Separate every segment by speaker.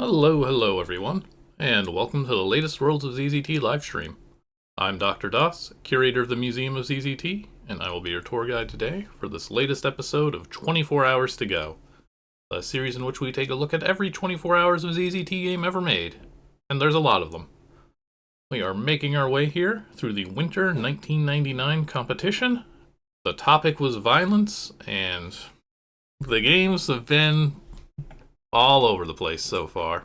Speaker 1: Hello everyone, and welcome to the latest Worlds of ZZT livestream. I'm Dr. Doss, curator of the Museum of ZZT, and I will be your tour guide today for this latest episode of 24 Hours to Go, a series in which we take a look at every 24 hours of ZZT game ever made, and there's a lot of them. We are making our way here through the Winter 1999 competition. The topic was violence, and the games have been all over the place so far.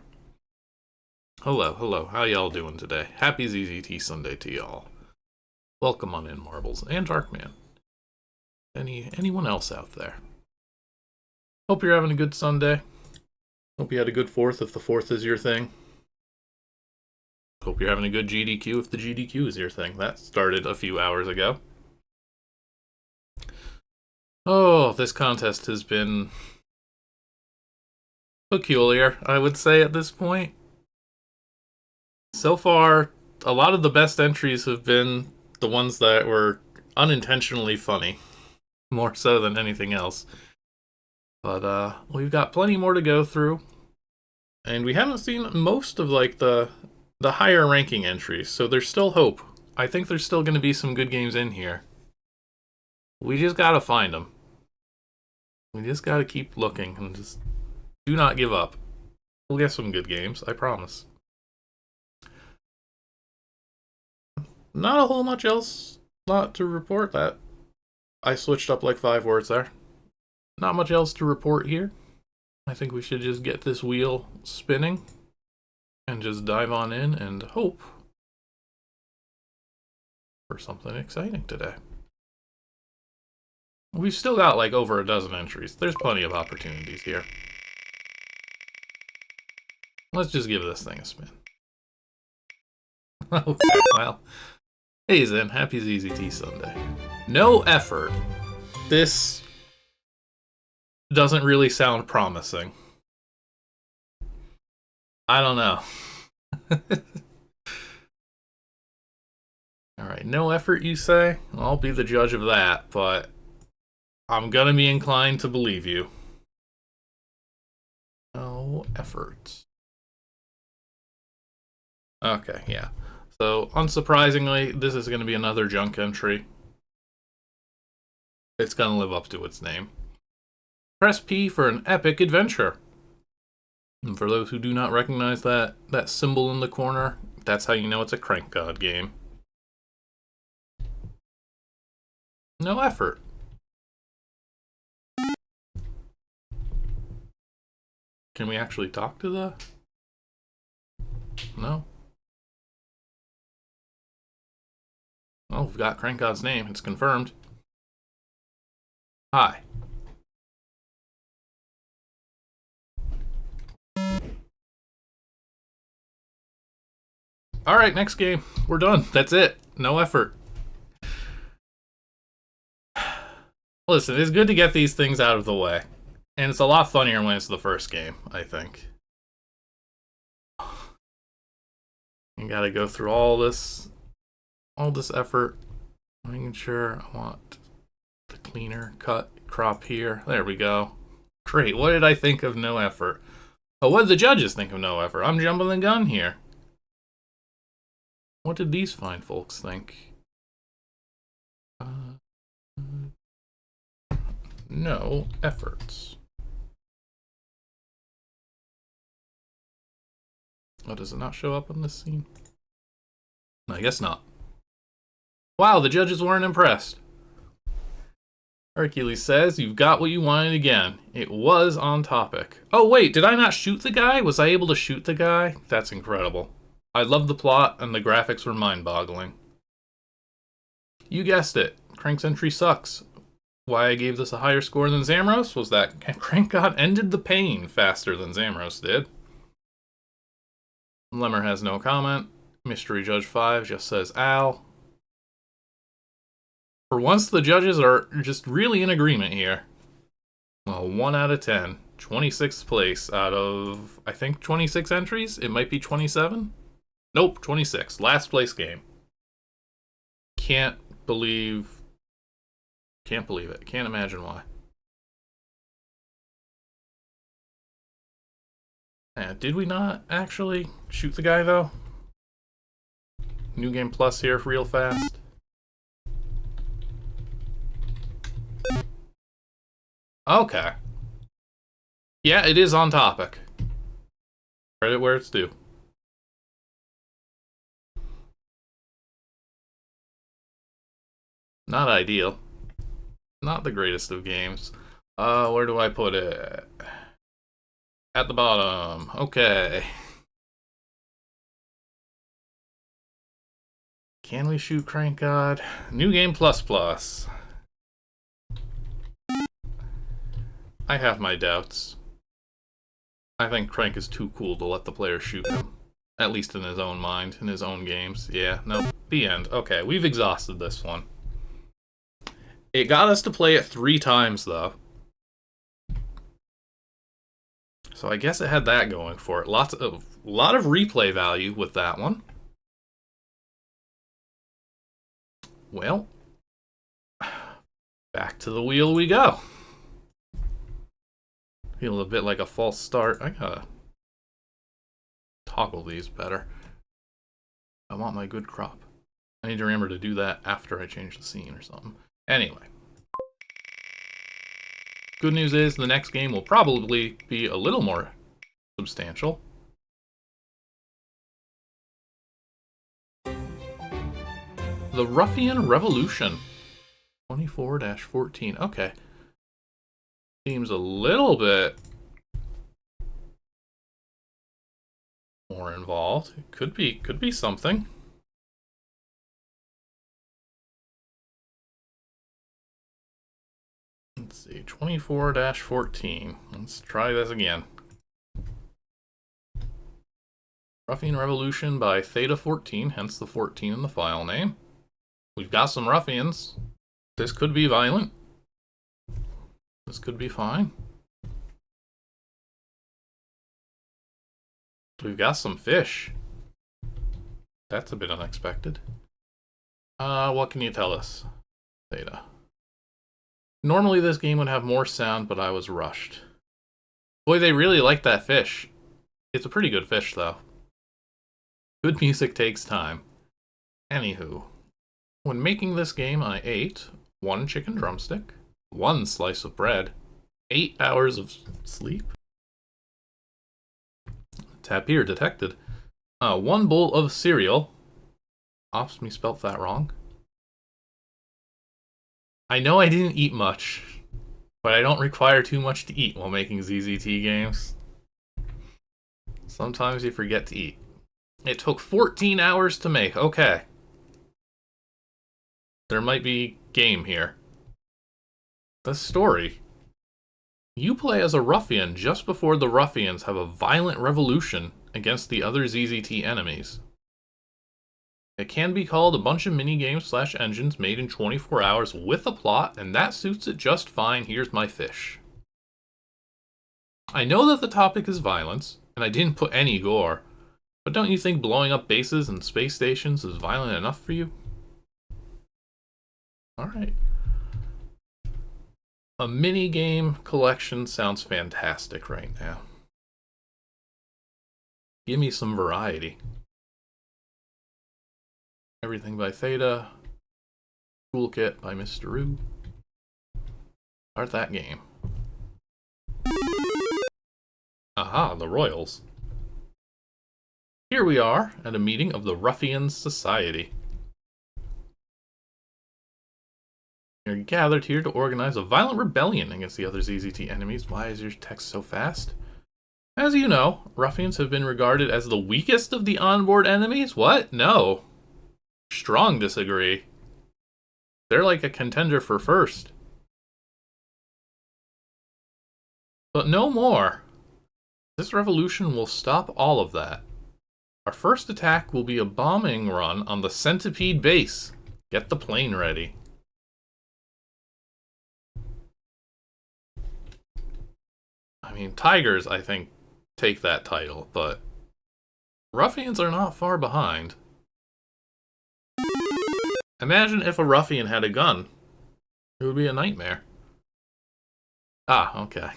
Speaker 1: Hello, how y'all doing today? Happy ZZT Sunday to y'all. Welcome on in, Marbles and Darkman. Anyone else out there? Hope you're having a good Sunday. Hope you had a good 4th if the 4th is your thing. Hope you're having a good GDQ if the GDQ is your thing. That started a few hours ago. Oh, this contest has been peculiar, I would say, at this point. So far, a lot of the best entries have been the ones that were unintentionally funny, more so than anything else. But we've got plenty more to go through, and we haven't seen most of the higher ranking entries, so there's still hope. I think there's still going to be some good games in here. We just gotta find them. We just gotta keep looking and just do not give up. We'll get some good games, I promise. Not a whole much else lot to report. That I switched up like 5 words there. Not much else to report here. I think we should just get this wheel spinning and just dive on in and hope for something exciting today. We've still got like over a dozen entries. There's plenty of opportunities here. Let's just give this thing a spin. Okay, well. Hey Zen, happy ZZT Sunday. No effort. This doesn't really sound promising. I don't know. Alright, no effort you say? I'll be the judge of that, but I'm gonna be inclined to believe you. No effort. Okay, yeah. So, unsurprisingly, this is going to be another junk entry. It's going to live up to its name. Press P for an epic adventure. And for those who do not recognize that symbol in the corner, that's how you know it's a craNKGod game. No effort. Can we actually talk to the... No? Oh, we've got craNKGod's name. It's confirmed. Hi. Alright, next game. We're done. That's it. No effort. Listen, it's good to get these things out of the way. And it's a lot funnier when it's the first game, I think. You gotta go through all this effort, making sure I want the cleaner cut crop here. There we go. Great. What did I think of no effort? Oh, what did the judges think of no effort? I'm jumping the gun here. What did these fine folks think? No efforts. Oh, does it not show up on this scene? I guess not. Wow, the judges weren't impressed. Hercules says, you've got what you wanted again. It was on topic. Oh wait, did I not shoot the guy? Was I able to shoot the guy? That's incredible. I love the plot, and the graphics were mind-boggling. You guessed it. craNK's entry sucks. Why I gave this a higher score than Zamros was that craNKGod ended the pain faster than Zamros did. Lemmer has no comment. Mystery Judge 5 just says, ow. For once, the judges are just really in agreement here. Well, 1 out of 10. 26th place out of, I think, 26 entries? It might be 27? Nope, 26. Last place game. Can't believe it. Can't imagine why. Did we not actually shoot the guy, though? New Game Plus here, real fast. Okay. Yeah, it is on topic. Credit where it's due. Not ideal. Not the greatest of games. Where do I put it? At the bottom. Okay. Can we shoot craNKGod? New Game Plus Plus. I have my doubts. I think Crank is too cool to let the player shoot him. At least in his own mind, in his own games. Yeah, no, the end. Okay, we've exhausted this one. It got us to play it 3 times, though. So I guess it had that going for it. A lot of replay value with that one. Well, back to the wheel we go. Feel a bit like a false start. I gotta toggle these better. I want my good crop. I need to remember to do that after I change the scene or something. Anyway. Good news is the next game will probably be a little more substantial. The Ruffian Revolution. 24-14. Okay. Seems a little bit more involved. It could be something. Let's see, 24-14. Let's try this again. Ruffian Revolution by Theta 14, hence the 14 in the file name. We've got some ruffians. This could be violent. This could be fine. We've got some fish. That's a bit unexpected. What can you tell us, Theta? Normally this game would have more sound, but I was rushed. Boy, they really like that fish. It's a pretty good fish, though. Good music takes time. Anywho, when making this game, I ate 1 chicken drumstick, 1 slice of bread, 8 hours of sleep. Tap here detected. 1 bowl of cereal. Ops me spelt that wrong. I know I didn't eat much, but I don't require too much to eat while making ZZT games. Sometimes you forget to eat. It took 14 hours to make. Okay. There might be game here. The story. You play as a ruffian just before the ruffians have a violent revolution against the other ZZT enemies. It can be called a bunch of minigames / engines made in 24 hours with a plot, and that suits it just fine. Here's my fish. I know that the topic is violence, and I didn't put any gore, but don't you think blowing up bases and space stations is violent enough for you? Alright. A minigame collection sounds fantastic right now. Give me some variety. Everything by Theta. Toolkit by Mr. Roo. Start that game. Aha, the Royals. Here we are at a meeting of the Ruffians Society. You're gathered here to organize a violent rebellion against the other ZZT enemies. Why is your text so fast? As you know, Ruffians have been regarded as the weakest of the onboard enemies. What? No. Strong disagree. They're like a contender for first. But no more. This revolution will stop all of that. Our first attack will be a bombing run on the Centipede base. Get the plane ready. I mean, Tigers, I think, take that title, but Ruffians are not far behind. Imagine if a ruffian had a gun. It would be a nightmare. Ah, okay.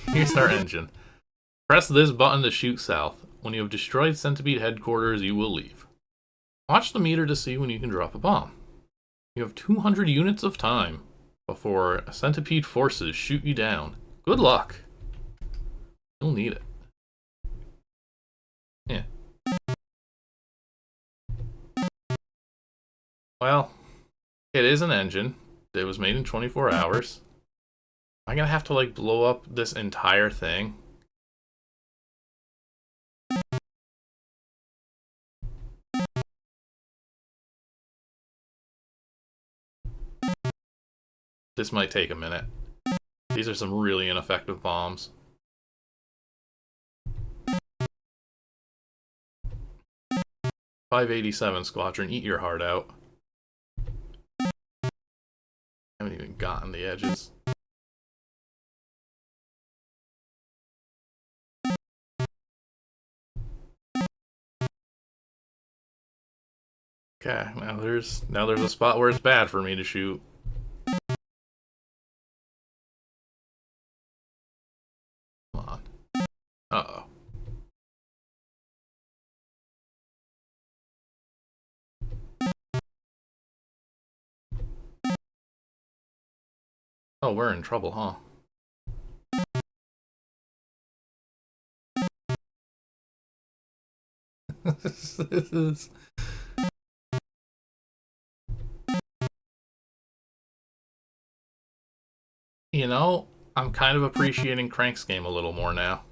Speaker 1: Here's our engine. Press this button to shoot south. When you have destroyed Centipede headquarters, you will leave. Watch the meter to see when you can drop a bomb. You have 200 units of time before Centipede forces shoot you down. Good luck. You'll need it. Yeah. Well, it is an engine. It was made in 24 hours. Am I gonna have to, like, blow up this entire thing? This might take a minute. These are some really ineffective bombs. .587 Squadron, eat your heart out. Haven't even gotten the edges. Okay, now there's a spot where it's bad for me to shoot. Come on. Uh-oh. Oh, we're in trouble, huh? This is... You know, I'm kind of appreciating Crank's game a little more now.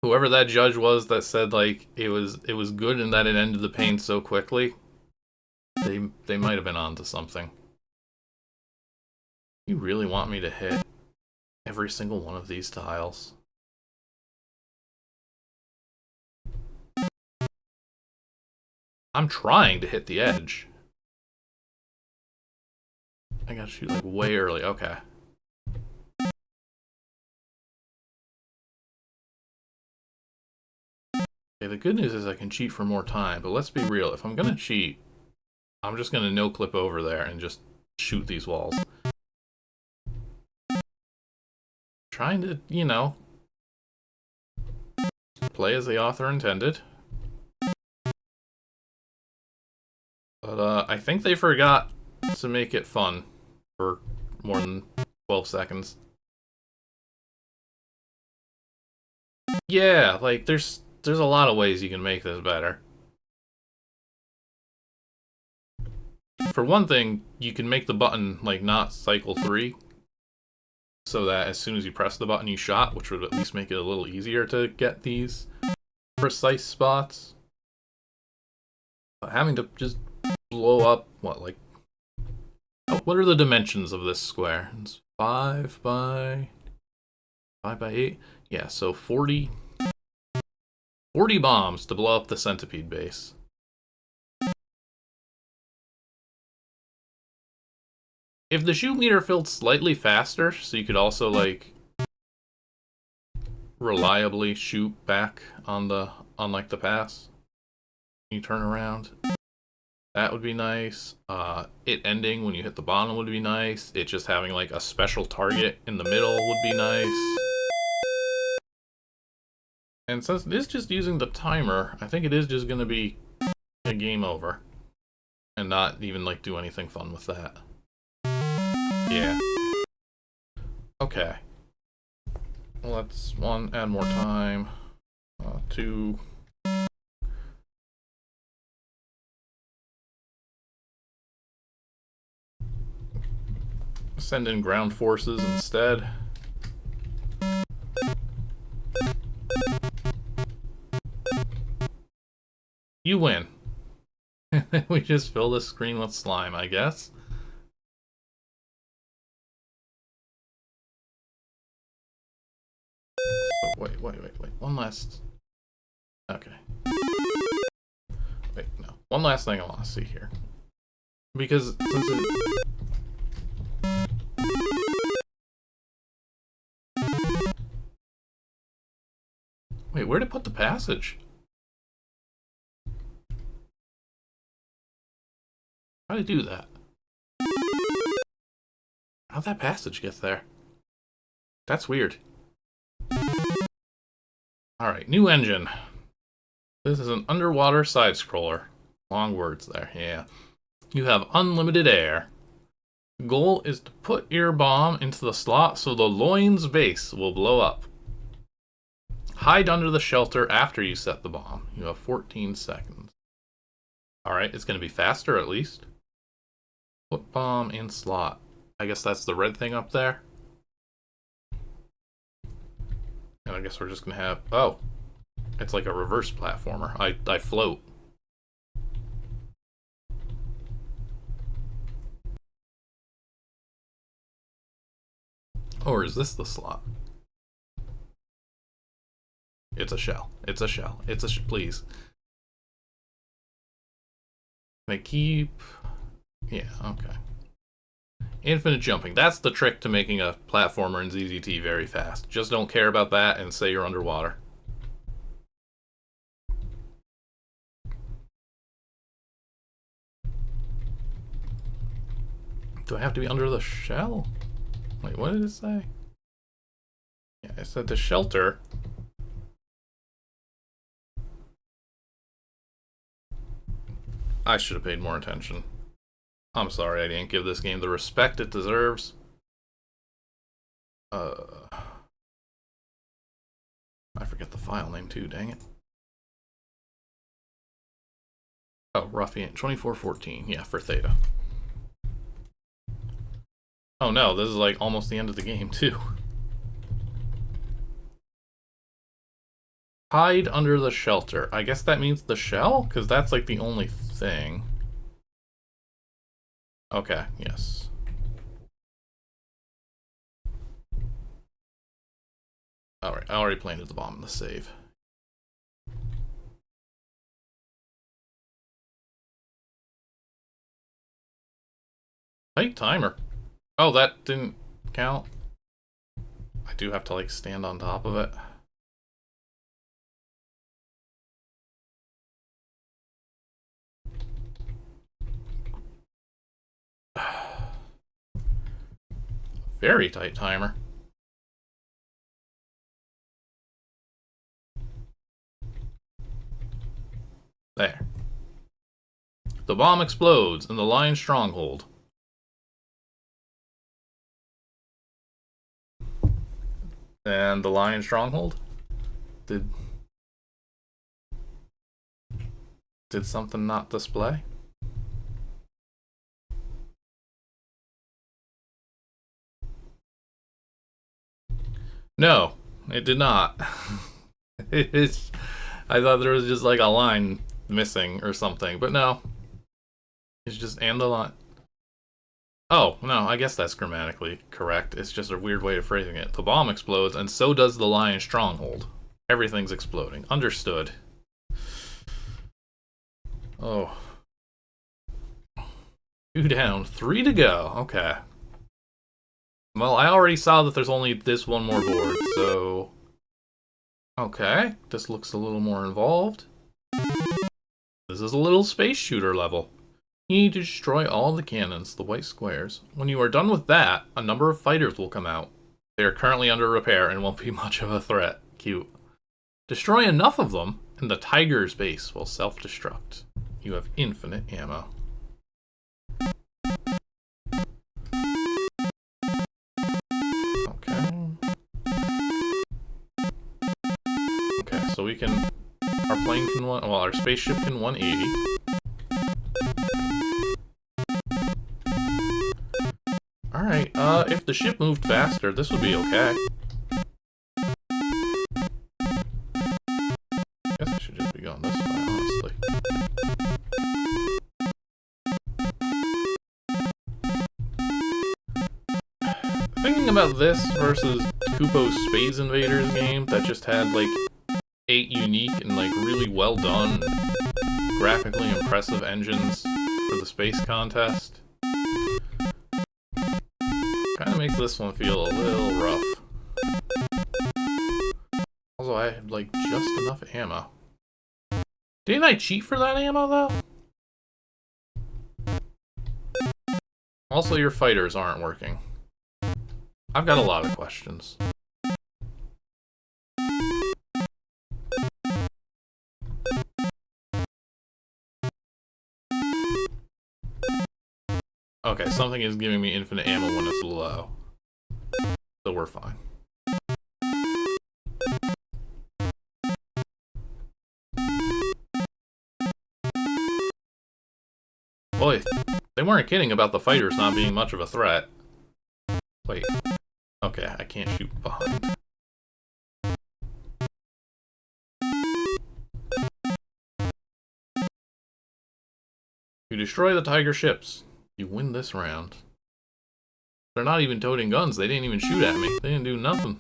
Speaker 1: Whoever that judge was that said, like, it was good and that it ended the pain so quickly, they might have been onto something. You really want me to hit every single one of these tiles? I'm trying to hit the edge. I gotta shoot, like, way early. Okay. Okay, the good news is I can cheat for more time, but let's be real. If I'm gonna cheat, I'm just gonna no-clip over there and just shoot these walls. Trying to, you know, play as the author intended. But, I think they forgot to make it fun for more than 12 seconds. Yeah, like, there's a lot of ways you can make this better. For one thing, you can make the button, like, not cycle 3, so that as soon as you press the button you shot, which would at least make it a little easier to get these precise spots. But having to just blow up, what, like... Oh, what are the dimensions of this square? It's 5 by 8? Yeah, so 40 bombs to blow up the centipede base. If the shoot meter filled slightly faster, so you could also, like, reliably shoot back on like the pass, you turn around, that would be nice. It ending when you hit the bottom would be nice. It just having, like, a special target in the middle would be nice. And since it is just using the timer, I think it is just going to be a game over. And not even, like, do anything fun with that. Yeah. Okay. Let's, add more time. 2... Send in ground forces instead. You win. We just fill the screen with slime, I guess. So, wait. One last... Okay. Wait, no. One last thing I want to see here. Because since it... Wait, where'd it put the passage? How'd it do that? How'd that passage get there? That's weird. Alright, new engine. This is an underwater side-scroller. Long words there, yeah. You have unlimited air. Goal is to put your bomb into the slot so the loin's base will blow up. Hide under the shelter after you set the bomb. You have 14 seconds. Alright, it's going to be faster at least. Put bomb in slot. I guess that's the red thing up there. And I guess we're just going to have... Oh. It's like a reverse platformer. I float. Or is this the slot? It's a shell. It's a shell. It's a please. They keep... Yeah, okay. Infinite jumping. That's the trick to making a platformer in ZZT very fast. Just don't care about that and say you're underwater. Do I have to be under the shell? Wait, what did it say? Yeah, it said the shelter. I should have paid more attention. I'm sorry I didn't give this game the respect it deserves. I forget the file name too, dang it. Oh, Ruffian 2414, yeah, for Theta. Oh no, this is like almost the end of the game too. Hide under the shelter. I guess that means the shell? Because that's like the only thing. Okay, yes. Alright, I already planted the bomb in the save. Hey, timer. Oh, that didn't count. I do have to like stand on top of it. Very tight timer. There. The bomb explodes in the lion stronghold. And the lion stronghold? Did something not display? No, it did not. I thought there was just like a line missing or something, but no. It's just and the line. Oh, no, I guess that's grammatically correct. It's just a weird way of phrasing it. The bomb explodes, and so does the lion stronghold. Everything's exploding. Understood. Oh. 2 down, 3 to go. Okay. Well, I already saw that there's only this one more board, so... Okay, this looks a little more involved. This is a little space shooter level. You need to destroy all the cannons, the white squares. When you are done with that, a number of fighters will come out. They are currently under repair and won't be much of a threat. Cute. Destroy enough of them, and the tiger's base will self-destruct. You have infinite ammo. So we can, our plane can, well, our spaceship can 180. Alright, if the ship moved faster, this would be okay. I guess I should just be going this way, honestly. Thinking about this versus Koopo's Space Invaders game that just had, like, 8 unique and like really well done, graphically impressive engines for the space contest. Kind of makes this one feel a little rough. Also, I had like just enough ammo. Didn't I cheat for that ammo though? Also, your fighters aren't working. I've got a lot of questions. Okay, something is giving me infinite ammo when it's low. So we're fine. Boy, they weren't kidding about the fighters not being much of a threat. Wait. Okay, I can't shoot behind. You destroy the Tiger ships. You win this round. They're not even toting guns. They didn't even shoot at me. They didn't do nothing.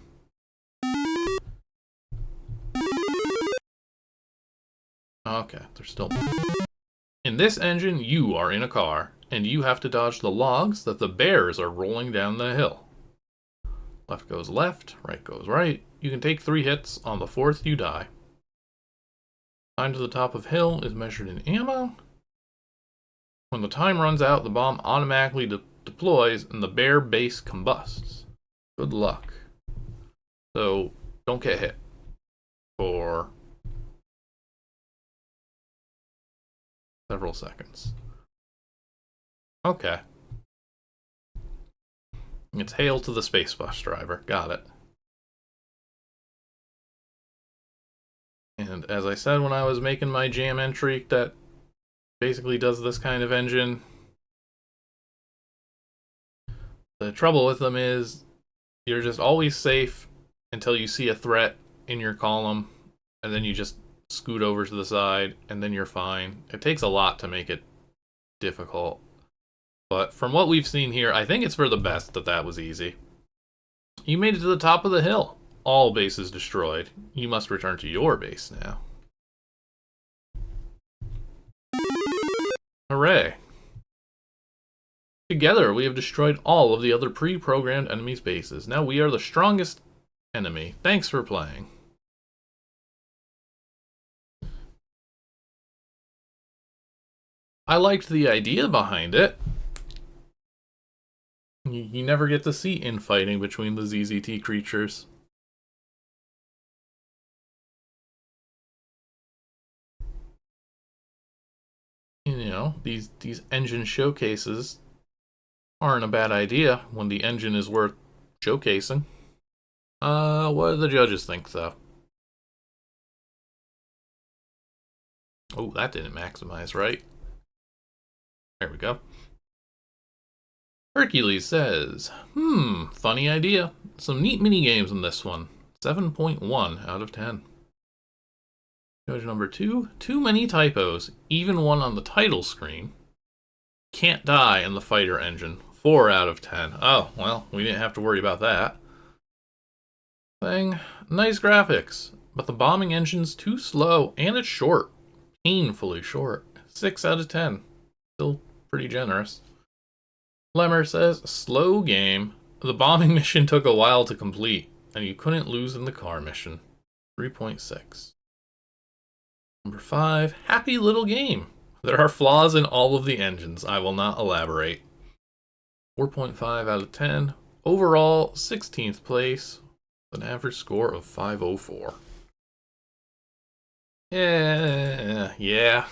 Speaker 1: Okay, they're still... In this engine, you are in a car, and you have to dodge the logs that the bears are rolling down the hill. Left goes left, right goes right. You can take 3 hits. On the 4th, you die. Time to the top of hill is measured in ammo. When the time runs out, the bomb automatically deploys and the bear base combusts. Good luck. So, don't get hit. For several seconds. Okay. It's hail to the space bus driver. Got it. And as I said when I was making my jam entry that basically does this kind of engine, the trouble with them is you're just always safe until you see a threat in your column, and then you just scoot over to the side, and then you're fine. It takes a lot to make it difficult. But from what we've seen here, I think it's for the best that that was easy. You made it to the top of the hill. All bases destroyed. You must return to your base now. Hooray. Together, we have destroyed all of the other pre-programmed enemies' bases. Now we are the strongest enemy. Thanks for playing. I liked the idea behind it. You never get to see infighting between the ZZT creatures. You know, these engine showcases aren't a bad idea when the engine is worth showcasing. What do the judges think, though? Oh, that didn't maximize, right? There we go. Hercules says, funny idea. Some neat mini games in this one. 7.1 out of 10. Judge number 2, too many typos, even one on the title screen. Can't die in the fighter engine. 4 out of 10. Oh, well, we didn't have to worry about that. Thing, nice graphics, but the bombing engine's too slow, and it's short. Painfully short. 6 out of 10. Still pretty generous. Lemmer says, slow game. The bombing mission took a while to complete, and you couldn't lose in the car mission. 3.6. Number 5, happy little game. There are flaws in all of the engines. I will not elaborate. 4.5 out of 10. Overall, 16th place, with an average score of 504. Yeah.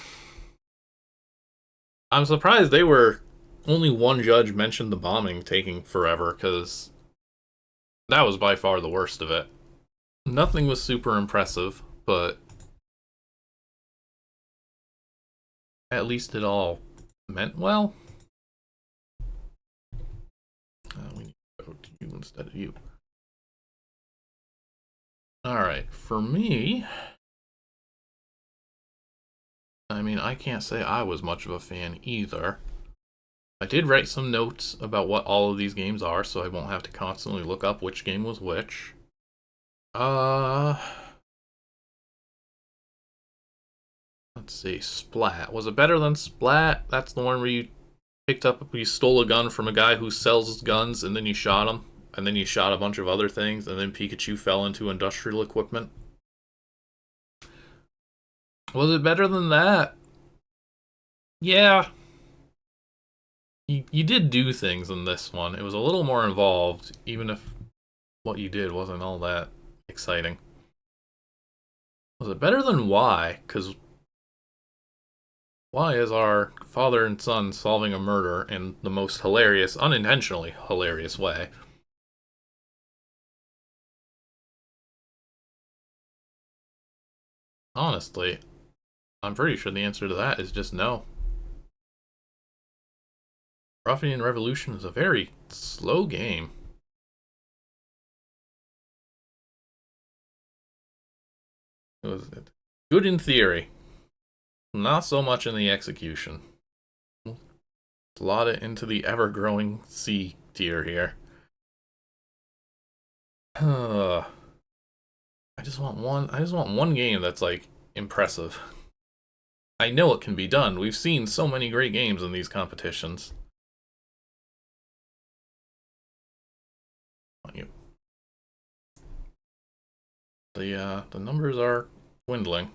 Speaker 1: I'm surprised they were... Only one judge mentioned the bombing taking forever, because that was by far the worst of it. Nothing was super impressive, but at least it all meant well. We need to go to you instead of you. Alright, for me... I mean, I can't say I was much of a fan either. I did write some notes about what all of these games are, so I won't have to constantly look up which game was which. Let's see, Splat. Was it better than Splat? That's the one where you you stole a gun from a guy who sells guns, and then you shot him, and then you shot a bunch of other things, and then Pikachu fell into industrial equipment. Was it better than that? Yeah. You did do things in this one. It was a little more involved, even if what you did wasn't all that exciting. Was it better than Y? Because Why is our father and son solving a murder in the most hilarious, unintentionally hilarious way? Honestly, I'm pretty sure the answer to that is just no. Ruffian Revolution is a very slow game. It was good in theory, not so much in the execution. Slot it into the ever-growing C tier here. I just want one game that's like impressive. I know it can be done. We've seen so many great games in these competitions. The numbers are dwindling.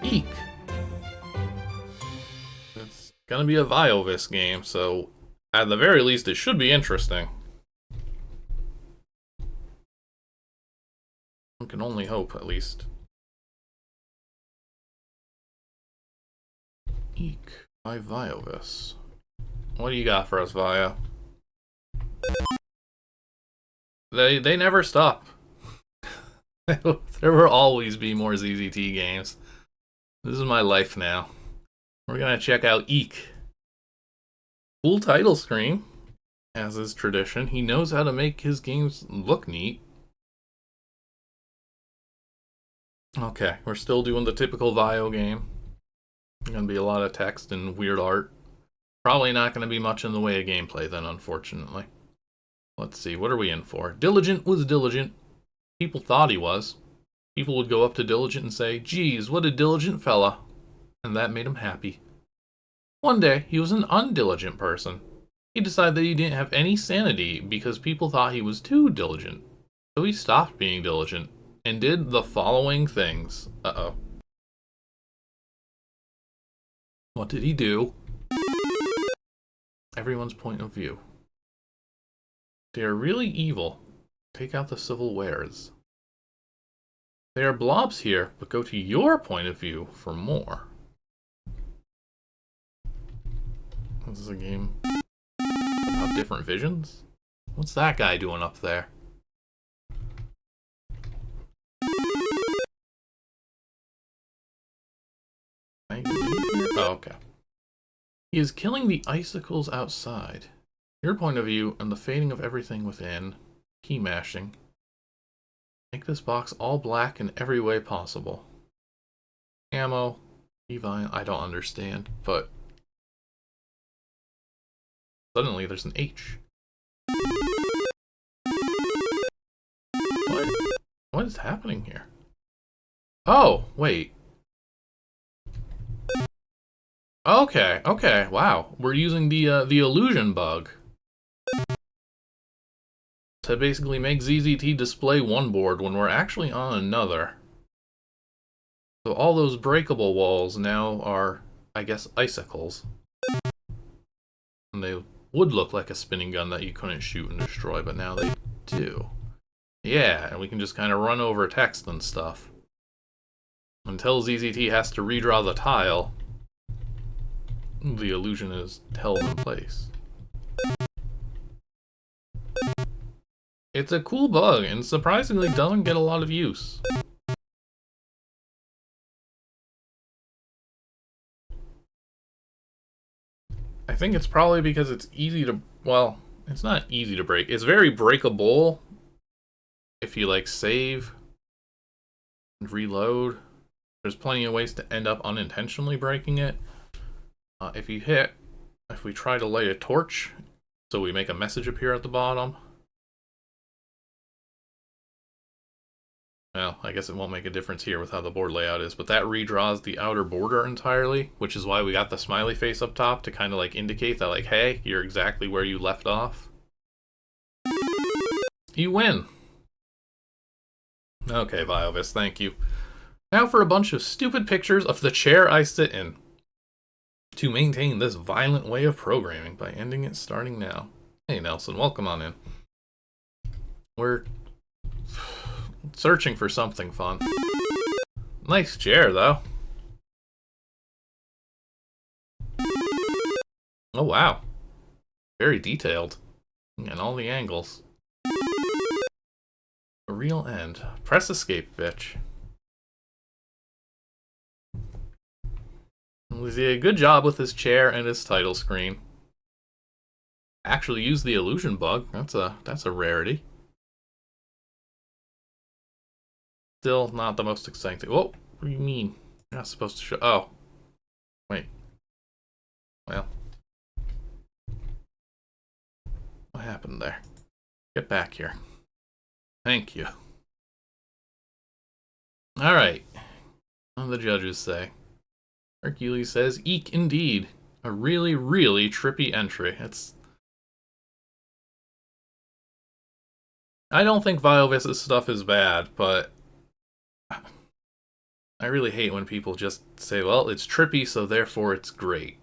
Speaker 1: Eek. It's gonna be a Viovis game, so at the very least it should be interesting. One can only hope, at least. Eek by Viovis. What do you got for us, Vio? They never stop. There will always be more ZZT games. This is my life now. We're gonna check out Eek. Cool title screen, as is tradition. He knows how to make his games look neat. Okay, we're still doing the typical Vio game. Gonna be a lot of text and weird art. Probably not gonna be much in the way of gameplay then, unfortunately. Let's see, what are we in for? Diligent was diligent. People thought he was. People would go up to Diligent and say, "Geez, what a diligent fella." And that made him happy. One day, he was an undiligent person. He decided that he didn't have any sanity because people thought he was too diligent. So he stopped being diligent and did the following things. Uh-oh. What did he do? Everyone's point of view. They are really evil. Take out the civil wares. They are blobs here, but go to your point of view for more. This is a game about different visions? What's that guy doing up there? Oh, okay. He is killing the icicles outside. Your point of view and the fading of everything within. Key mashing. Make this box all black in every way possible. Ammo. Evine. I don't understand, but suddenly there's an H. What is happening here? Oh, wait. Okay, okay, wow. We're using the illusion bug to basically make ZZT display one board when we're actually on another. So all those breakable walls now are, I guess, icicles. And they would look like a spinning gun that you couldn't shoot and destroy, but now they do. Yeah, and we can just kind of run over text and stuff. Until ZZT has to redraw the tile, the illusion is held in place. It's a cool bug, and surprisingly doesn't get a lot of use. I think it's probably because it's easy to, well, it's not easy to break. It's very breakable if you, like, save and reload. There's plenty of ways to end up unintentionally breaking it. If we try to light a torch, so we make a message appear at the bottom. Well, I guess it won't make a difference here with how the board layout is, but that redraws the outer border entirely, which is why we got the smiley face up top to kind of like indicate that, like, hey, you're exactly where you left off. You win. Okay, Viovis, thank you. Now for a bunch of stupid pictures of the chair I sit in. To maintain this violent way of programming by ending it starting now. Hey Nelson, welcome on in. We're searching for something fun. Nice chair, though. Oh wow. Very detailed. And all the angles. A real end. Press escape, bitch. He did a good job with his chair and his title screen. Actually use the illusion bug. That's a rarity. Still not the most exciting thing. Whoa, what do you mean? You're not supposed to show. Oh. Wait. Well. What happened there? Get back here. Thank you. Alright. What do the judges say? Hercules says, eek indeed. A really, really trippy entry. I don't think Viovis' stuff is bad, but I really hate when people just say, well, it's trippy, so therefore it's great.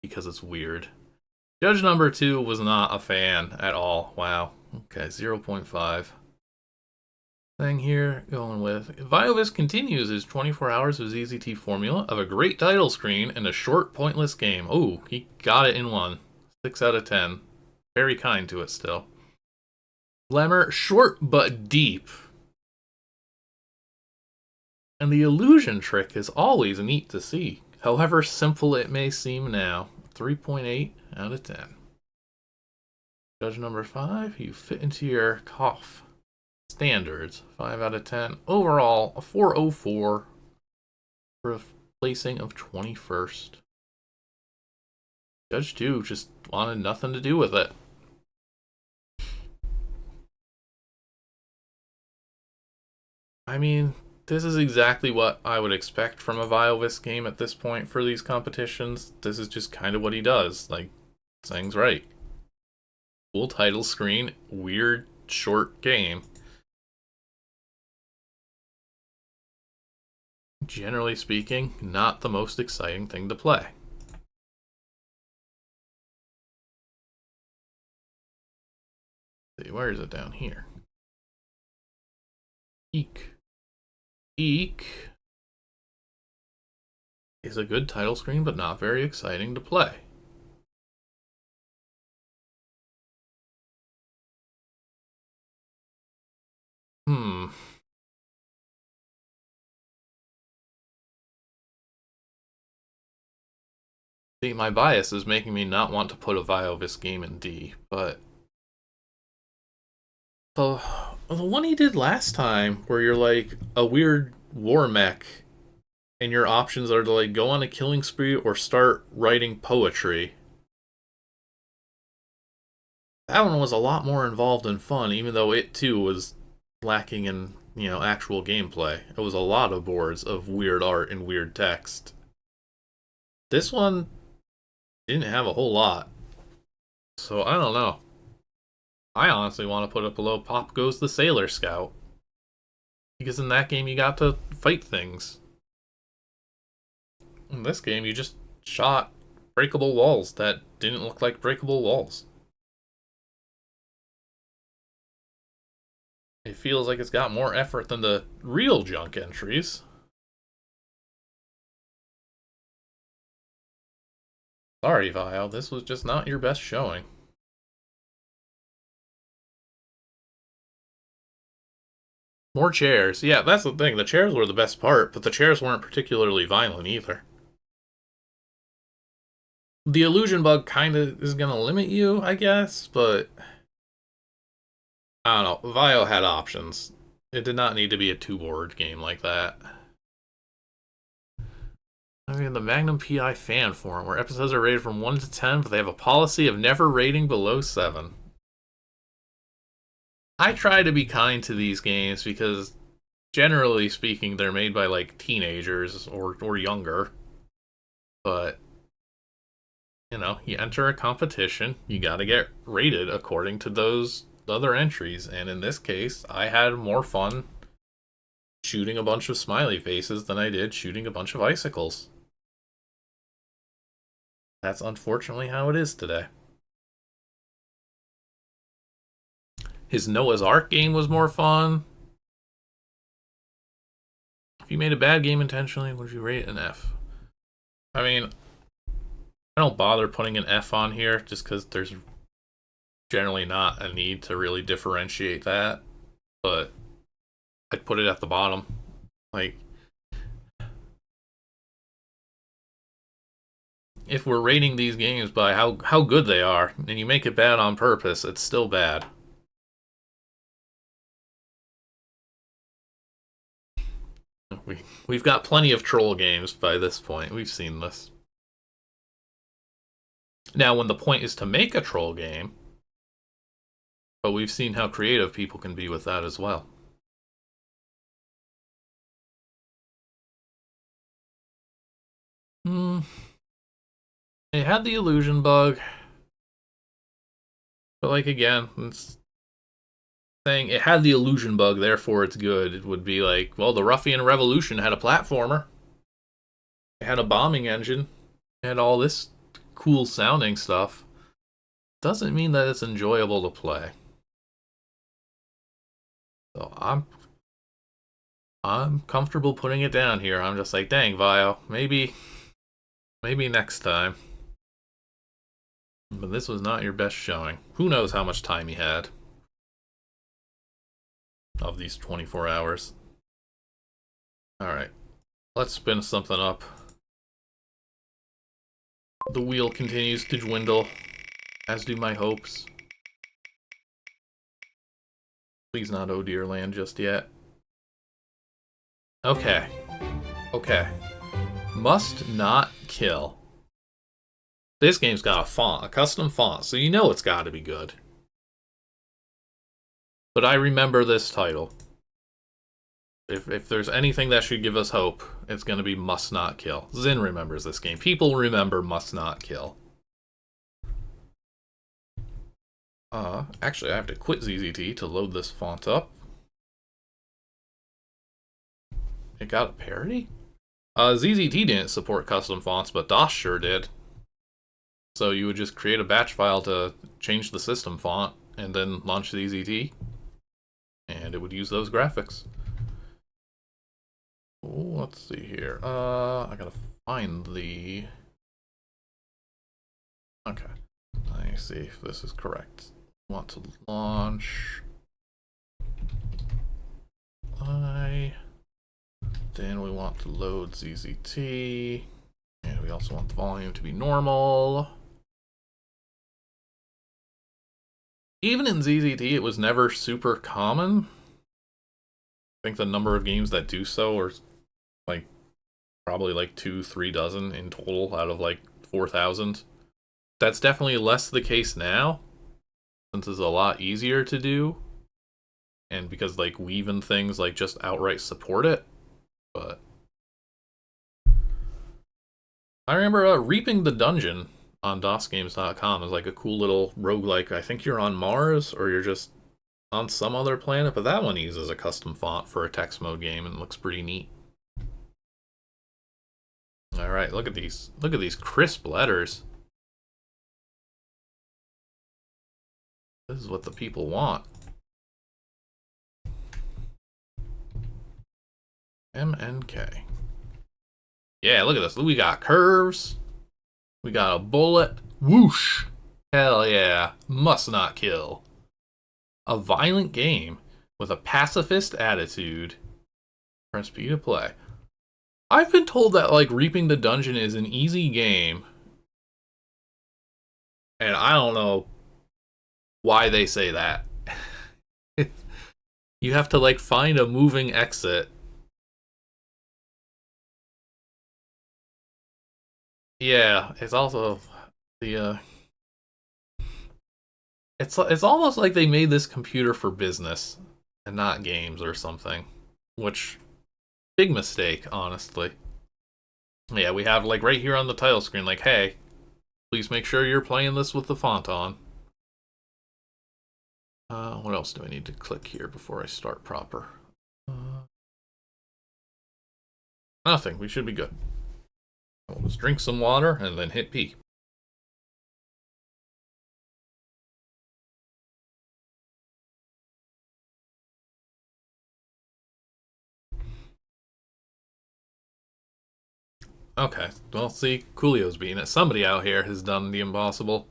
Speaker 1: Because it's weird. Judge number 2 was not a fan at all. Wow. Okay, 0.5. Thing here, going with Viovis continues his 24 hours of ZZT formula of a great title screen and a short, pointless game. Oh, he got it in one. 6 out of 10. Very kind to it still. Lemmer, short but deep. And the illusion trick is always neat to see, however simple it may seem now. 3.8 out of 10. Judge number 5, you fit into your cough. Standards, 5 out of 10. Overall, a 404 for a placing of 21st. Judge 2 just wanted nothing to do with it. I mean, this is exactly what I would expect from a Viovis game at this point for these competitions. This is just kind of what he does. Like, saying's right. Cool title screen, weird, short game. Generally speaking, not the most exciting thing to play. Let's see, where is it down here? Eek. Eek is a good title screen, but not very exciting to play. See, my bias is making me not want to put a Viovis game in D, but the one he did last time, where you're like a weird war mech, and your options are to like go on a killing spree or start writing poetry. That one was a lot more involved and fun, even though it too was lacking in, actual gameplay. It was a lot of boards of weird art and weird text. This one didn't have a whole lot. So I don't know. I honestly want to put it below Pop Goes the Sailor Scout. Because in that game you got to fight things. In this game you just shot breakable walls that didn't look like breakable walls. It feels like it's got more effort than the real junk entries. Sorry, Vile, this was just not your best showing. More chairs. Yeah, that's the thing. The chairs were the best part, but the chairs weren't particularly violent either. The illusion bug kind of is going to limit you, I guess, but I don't know. Vio had options. It did not need to be a two-board game like that. I mean, the Magnum PI fan forum, where episodes are rated from 1 to 10, but they have a policy of never rating below 7. I try to be kind to these games because, generally speaking, they're made by, like, teenagers or younger. But, you enter a competition, you gotta get rated according to those other entries. And in this case, I had more fun shooting a bunch of smiley faces than I did shooting a bunch of icicles. That's unfortunately how it is today. His Noah's Ark game was more fun. If you made a bad game intentionally, would you rate it an F? I mean, I don't bother putting an F on here just because there's generally not a need to really differentiate that. But I'd put it at the bottom. Like, if we're rating these games by how good they are, and you make it bad on purpose, it's still bad. We've got plenty of troll games by this point. We've seen this. Now, when the point is to make a troll game, but we've seen how creative people can be with that as well. It had the illusion bug, but like again, it's saying it had the illusion bug, therefore it's good. It would be like, well, the Ruffian Revolution had a platformer, it had a bombing engine, it had all this cool sounding stuff. Doesn't mean that it's enjoyable to play. So I'm comfortable putting it down here. I'm just like, dang, Vio, maybe next time. But this was not your best showing. Who knows how much time you had of these 24 hours. Alright, let's spin something up. The wheel continues to dwindle, as do my hopes. Please not Oh Dear Land just yet. Okay. Okay. Must not kill. This game's got a font, a custom font, so you know it's gotta be good. But I remember this title. If there's anything that should give us hope, it's gonna be Must Not Kill. Zin remembers this game. People remember Must Not Kill. Actually, I have to quit ZZT to load this font up. It got a parody? ZZT didn't support custom fonts, but DOS sure did. So you would just create a batch file to change the system font, and then launch ZZT, and it would use those graphics. Oh, let's see here. I gotta find the... Okay. Let me see if this is correct. Want to launch... Then we want to load ZZT, and we also want the volume to be normal. Even in ZZT, it was never super common. I think the number of games that do so are like probably like 2-3 dozen in total out of like 4,000. That's definitely less the case now, since it's a lot easier to do, and because like Weave and things like just outright support it. But I remember Reaping the Dungeon on DOSGames.com is like a cool little roguelike. I think you're on Mars or you're just on some other planet, but that one uses a custom font for a text mode game and looks pretty neat. Alright, look at these. Look at these crisp letters. This is what the people want. MNK. Yeah, look at this. We got curves. We got a bullet. Whoosh. Hell yeah. Must not kill. A violent game with a pacifist attitude. Press B to play. I've been told that like Reaping the Dungeon is an easy game. And I don't know why they say that. You have to like find a moving exit. Yeah, it's also the it's almost like they made this computer for business and not games or something, which big mistake, honestly. Yeah, we have like right here on the title screen like, hey, please make sure you're playing this with the font on. What else do I need to click here before I start proper? Nothing. We should be good. We'll just drink some water and then hit P. Okay, well, see, Coolio's beating it. Somebody out here has done the impossible.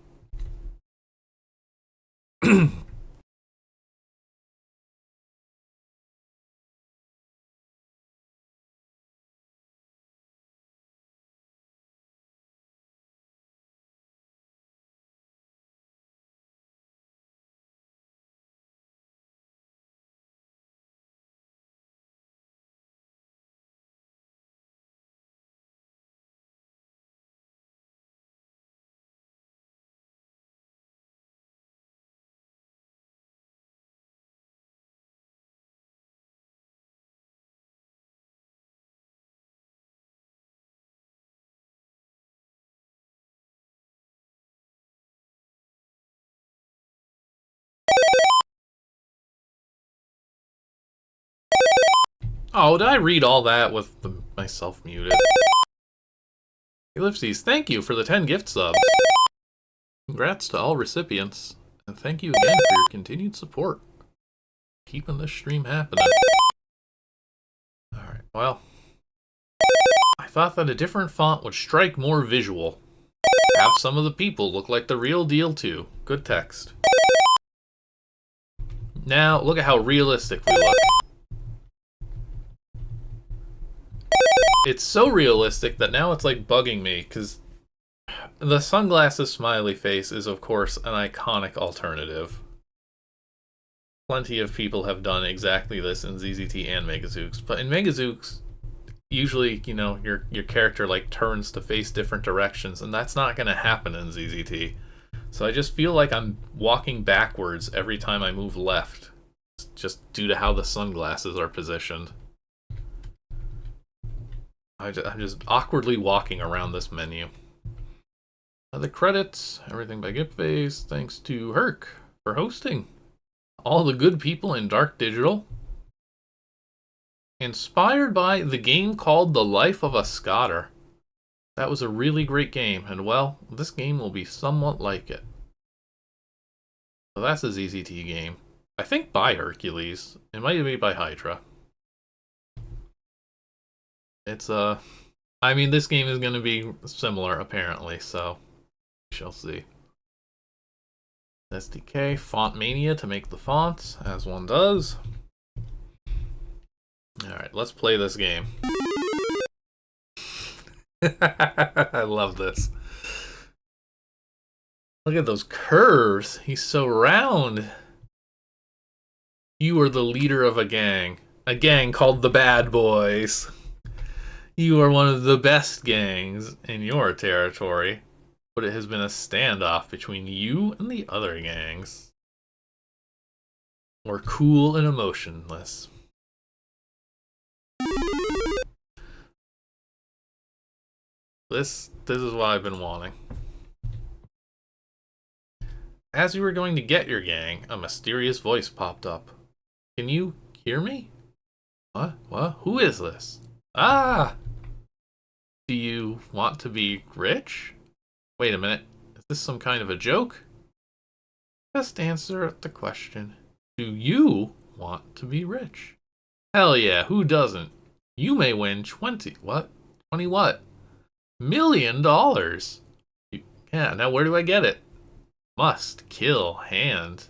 Speaker 1: Oh, did I read all that with myself muted? Hey, Lipsies, thank you for the 10 gift subs. Congrats to all recipients, and thank you again for your continued support. Keeping this stream happening. Alright, well, I thought that a different font would strike more visual. Have some of the people look like the real deal too. Good text. Now, look at how realistic we look. It's so realistic that now it's like bugging me, because the sunglasses smiley face is, of course, an iconic alternative. Plenty of people have done exactly this in ZZT and Megazooks, but in Megazooks, usually, you know, your character like turns to face different directions, and that's not going to happen in ZZT. So I just feel like I'm walking backwards every time I move left, just due to how the sunglasses are positioned. I'm just awkwardly walking around this menu. The credits, everything by GipFace, thanks to Herc for hosting. All the good people in Dark Digital. Inspired by the game called The Life of a Scotter. That was a really great game, and well, this game will be somewhat like it. So that's a ZZT game. I think by Hercules. It might be by Hydra. It's I mean, this game is going to be similar, apparently, so we shall see. SDK, Font Mania to make the fonts, as one does. Alright, let's play this game. I love this. Look at those curves. He's so round. You are the leader of a gang called the Bad Boys. You are one of the best gangs in your territory, but it has been a standoff between you and the other gangs. We're cool and emotionless. This is what I've been wanting. As you were going to get your gang, a mysterious voice popped up. Can you hear me? What? What? Who is this? Ah! Do you want to be rich? Wait a minute. Is this some kind of a joke? Just answer the question. Do you want to be rich? Hell yeah, who doesn't? You may win 20 what? 20 what? $1 million. Yeah, now where do I get it? Must kill hand.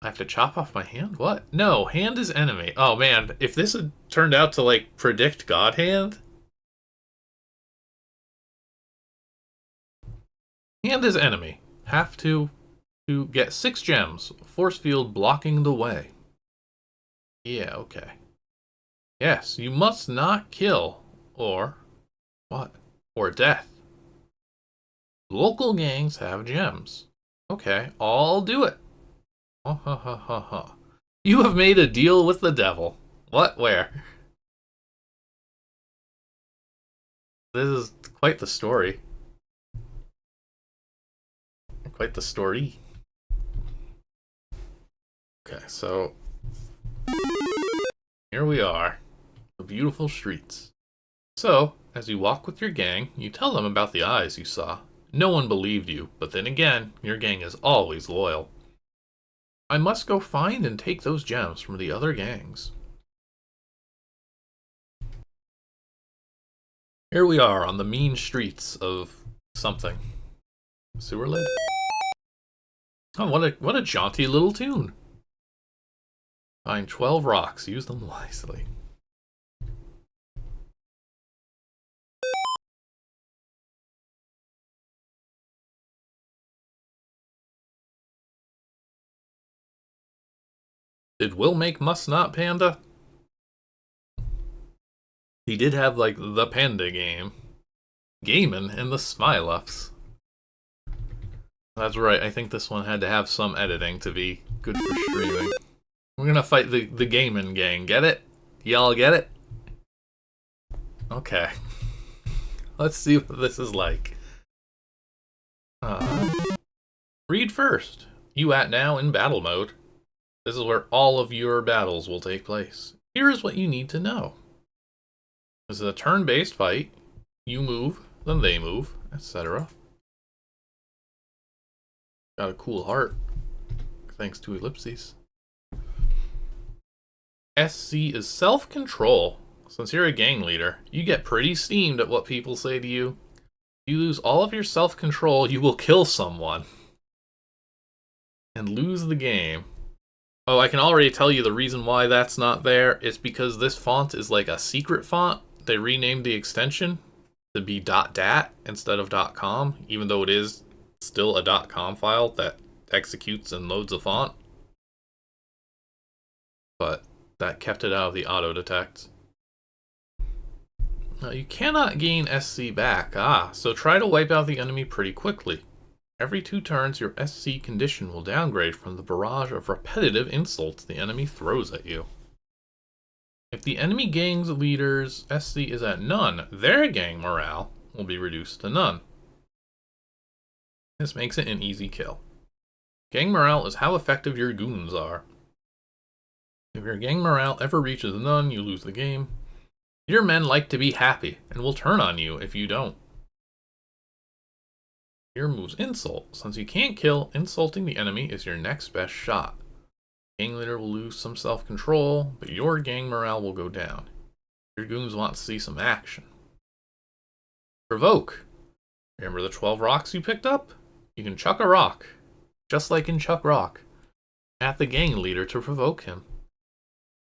Speaker 1: I have to chop off my hand? What? No, hand is enemy. Oh man, if this had turned out to like predict God hand. Hand is enemy. Have to get 6 gems. Force field blocking the way. Yeah, okay. Yes, you must not kill. Or what? Or death. Local gangs have gems. Okay, I'll do it. Ha ha ha ha ha. You have made a deal with the devil. What? Where? This is quite the story. Quite the story. Okay, so here we are. The beautiful streets. So, as you walk with your gang, you tell them about the eyes you saw. No one believed you, but then again, your gang is always loyal. I must go find and take those gems from the other gangs. Here we are on the mean streets of something. Sewer lid? Oh, what a jaunty little tune. Find 12 rocks, use them wisely. Did Will make Must Not Panda? He did have, like, the Panda game. Gamin' and the Smile-Ups. That's right, I think this one had to have some editing to be good for streaming. We're gonna fight the Gamin' gang, get it? Y'all get it? Okay. Let's see what this is like. Read first. You at now in battle mode. This is where all of your battles will take place. Here is what you need to know. This is a turn-based fight. You move, then they move, etc. Got a cool heart, thanks to ellipses. SC is self-control. Since you're a gang leader, you get pretty steamed at what people say to you. If you lose all of your self-control, you will kill someone. And lose the game. Oh, I can already tell you the reason why that's not there. It's because this font is like a secret font. They renamed the extension to be .dat instead of .com, even though it is still a .com file that executes and loads a font. But that kept it out of the auto detect. Now, you cannot gain SC back. So try to wipe out the enemy pretty quickly. Every 2 turns, your SC condition will downgrade from the barrage of repetitive insults the enemy throws at you. If the enemy gang's leader's SC is at none, their gang morale will be reduced to none. This makes it an easy kill. Gang morale is how effective your goons are. If your gang morale ever reaches none, you lose the game. Your men like to be happy and will turn on you if you don't. Here moves insult. Since you can't kill, insulting the enemy is your next best shot. Gang leader will lose some self-control, but your gang morale will go down. Your goons want to see some action. Provoke. Remember the 12 rocks you picked up? You can chuck a rock, just like in Chuck Rock, at the gang leader to provoke him.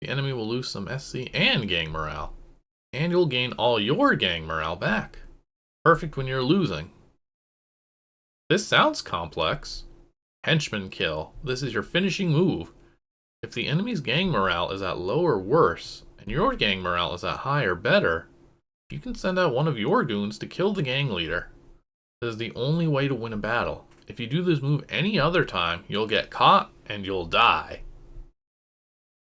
Speaker 1: The enemy will lose some SC and gang morale, and you'll gain all your gang morale back. Perfect when you're losing. This sounds complex. Henchman kill. This is your finishing move. If the enemy's gang morale is at low or worse, and your gang morale is at high or better, you can send out one of your goons to kill the gang leader. This is the only way to win a battle. If you do this move any other time, you'll get caught and you'll die.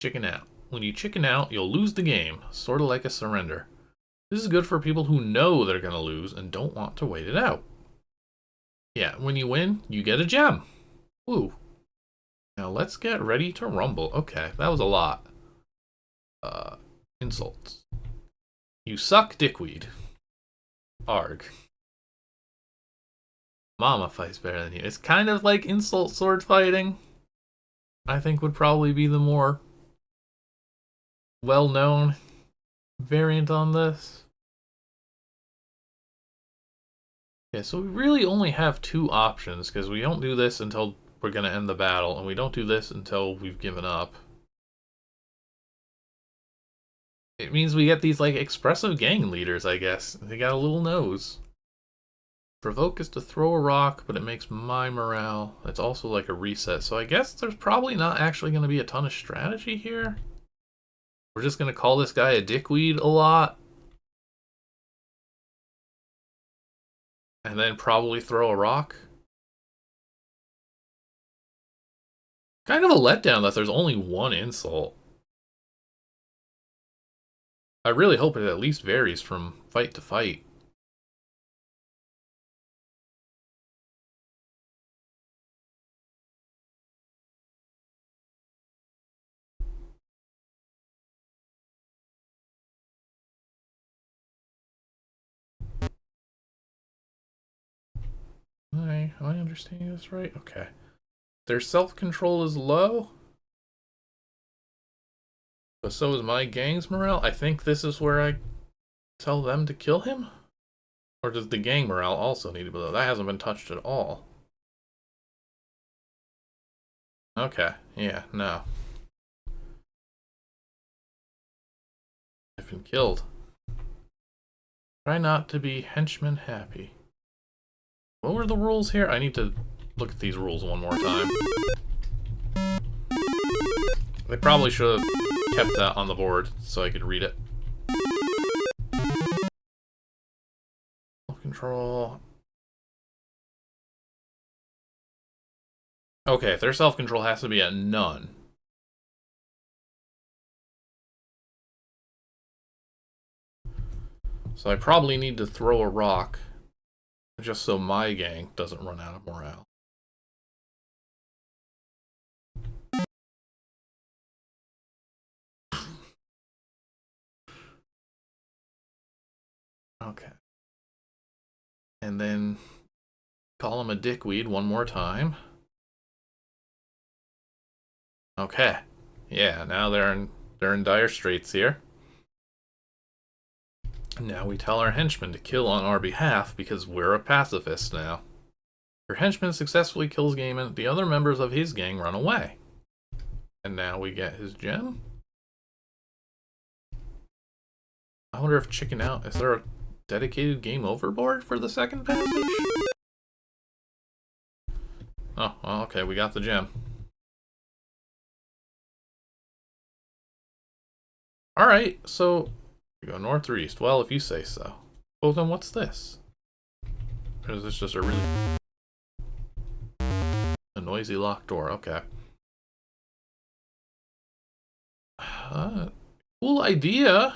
Speaker 1: Chicken out. When you chicken out, you'll lose the game, sort of like a surrender. This is good for people who know they're going to lose and don't want to wait it out. Yeah, when you win, you get a gem. Woo. Now let's get ready to rumble. Okay, that was a lot. Insults. You suck, dickweed. Arg. Mama fights better than you. It's kind of like insult sword fighting. I think would probably be the more well-known variant on this. Okay, so we really only have 2 options, because we don't do this until we're going to end the battle, and we don't do this until we've given up. It means we get these, like, expressive gang leaders, I guess. They got a little nose. Provoke is to throw a rock, but it makes my morale. It's also like a reset, so I guess there's probably not actually going to be a ton of strategy here. We're just going to call this guy a dickweed a lot. And then probably throw a rock. Kind of a letdown that there's only 1 insult. I really hope it at least varies from fight to fight. Am I understanding this right? Okay. Their self-control is low. But so is my gang's morale. I think this is where I tell them to kill him. Or does the gang morale also need to be low? That hasn't been touched at all. Okay, yeah, no. I've been killed. Try not to be henchman happy. What were the rules here? I need to look at these rules one more time. They probably should have kept that on the board so I could read it. Self-control. Okay, their self-control has to be at none. So I probably need to throw a rock just so my gang doesn't run out of morale. Okay. And then call him a dickweed one more time. Okay. Yeah, now they're in dire straits here. Now we tell our henchman to kill on our behalf because we're a pacifist now. Your henchman successfully kills Gaiman. The other members of his gang run away. And now we get his gem. I wonder if chicken out. Is there a dedicated game over board for the second passage? Oh, okay, we got the gem. Alright, so we go north or east. Well, if you say so. Well, then what's this? Or is this just a really... a noisy locked door? Okay. Cool idea.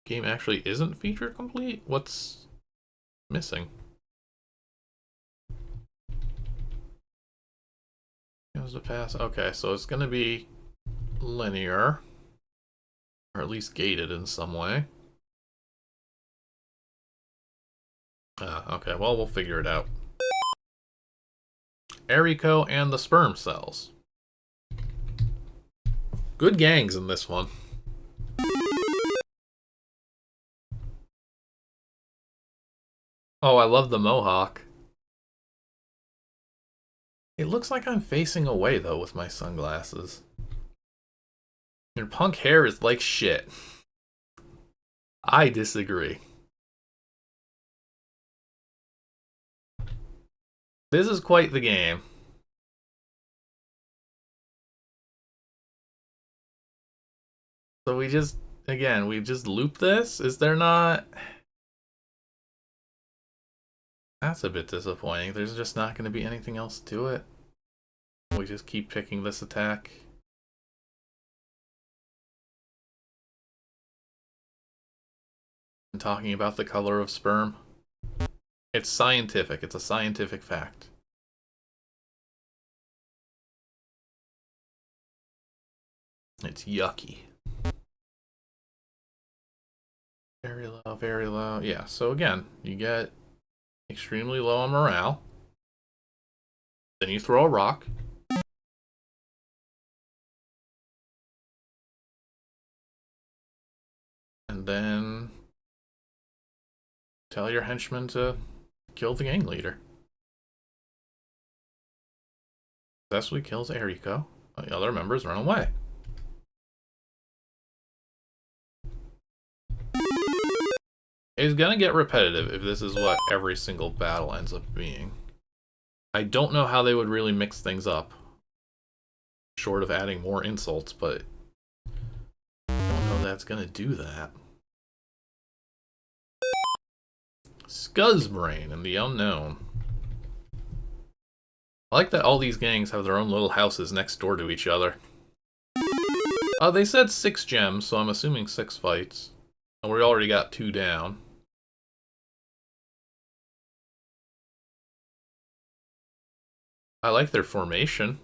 Speaker 1: Game actually isn't feature complete? What's missing? Goes to pass. Okay, so it's gonna be linear. Or at least gated in some way. Okay, well, we'll figure it out. Eriko and the sperm cells. Good gangs in this one. Oh, I love the mohawk. It looks like I'm facing away, though, with my sunglasses. Your punk hair is like shit. I disagree. This is quite the game. So we just, again, we just loop this? Is there not... That's a bit disappointing. There's just not going to be anything else to it. We just keep picking this attack. And talking about the color of sperm. It's scientific. It's a scientific fact. It's yucky. Very low, very low. Yeah, so again, you get extremely low on morale. Then you throw a rock. And then tell your henchmen to kill the gang leader. Successfully kills Eriko. The other members run away. It's gonna get repetitive if this is what every single battle ends up being. I don't know how they would really mix things up. Short of adding more insults, but I don't know that's gonna do that. Scuzzbrain and the Unknown. I like that all these gangs have their own little houses next door to each other. They said 6 gems, so I'm assuming 6 fights. And we already got 2 down. I like their formation.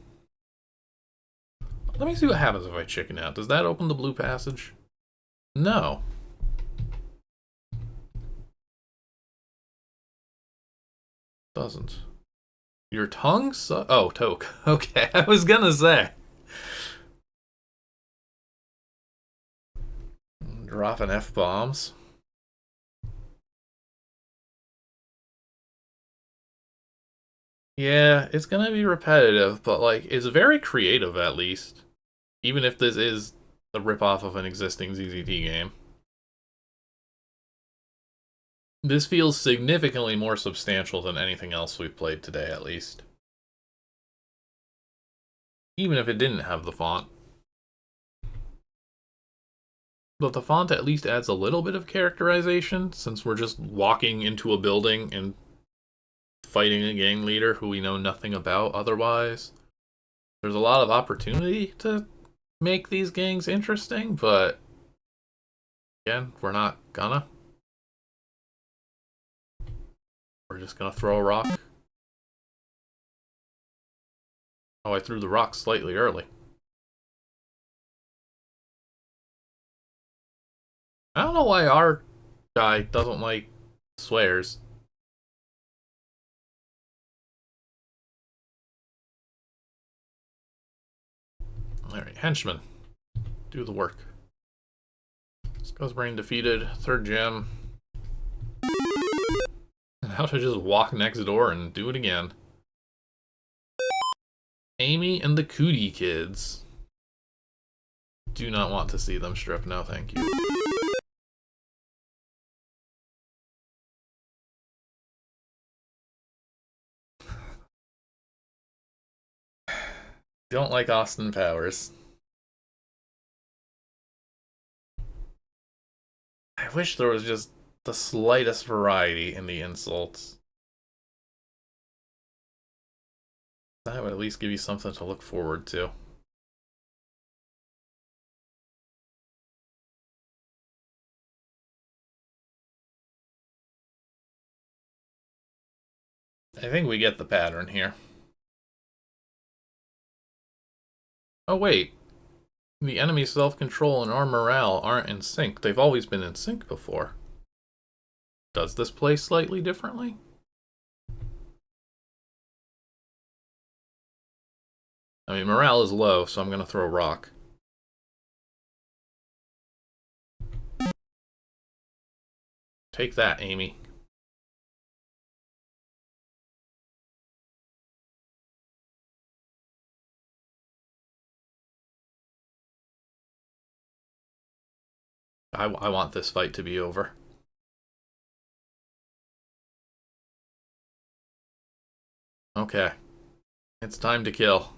Speaker 1: Let me see what happens if I chicken out. Does that open the blue passage? No. Doesn't. Your tongue oh, Toke. Okay, I was gonna say. Dropping F-bombs. Yeah, it's gonna be repetitive, but like it's very creative at least. Even if this is a ripoff of an existing ZZT game. This feels significantly more substantial than anything else we've played today, at least. Even if it didn't have the font. But the font at least adds a little bit of characterization, since we're just walking into a building and fighting a gang leader who we know nothing about otherwise. There's a lot of opportunity to make these gangs interesting, but again, we're not gonna. We're just gonna throw a rock. Oh, I threw the rock slightly early. I don't know why our guy doesn't like swears. Alright, henchman. Do the work. Skull's brain defeated. Third gem. How to just walk next door and do it again. Amy and the Cootie Kids. Do not want to see them strip, no thank you. Don't like Austin Powers. I wish there was just the slightest variety in the insults. That would at least give you something to look forward to. I think we get the pattern here. Oh wait, the enemy's self-control and our morale aren't in sync. They've always been in sync before. Does this play slightly differently? I mean, morale is low, so I'm gonna throw a rock. Take that, Amy. I want this fight to be over. Okay. It's time to kill.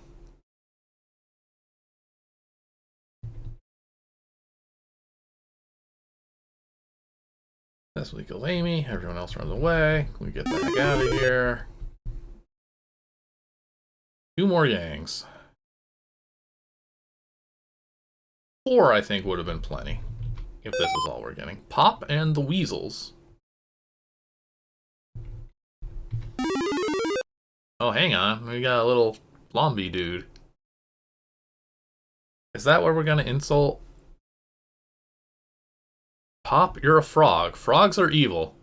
Speaker 1: This we kill Amy. Everyone else runs away. We get the heck out of here. 2 more Yangs. 4, I think, would have been plenty. If this is all we're getting. Pop and the Weasels. Oh, hang on. We got a little Lombi dude. Is that where we're gonna insult? Pop, you're a frog. Frogs are evil.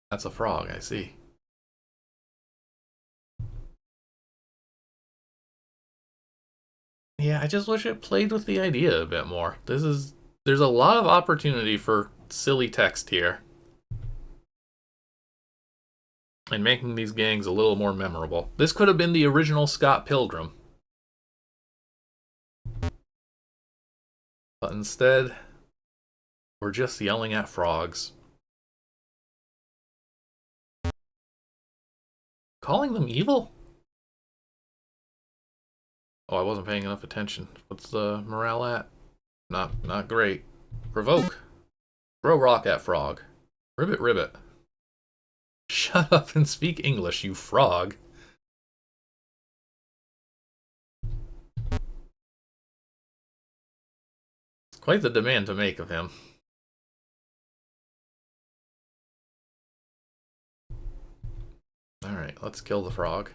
Speaker 1: That's a frog, I see. Yeah, I just wish it played with the idea a bit more. There's a lot of opportunity for silly text here. And making these gangs a little more memorable. This could have been the original Scott Pilgrim. But instead, we're just yelling at frogs. Calling them evil? Oh, I wasn't paying enough attention. What's the morale at? Not great. Provoke. Throw rock at frog. Ribbit, ribbit. Shut up and speak English, you frog. It's quite the demand to make of him. Alright, let's kill the frog.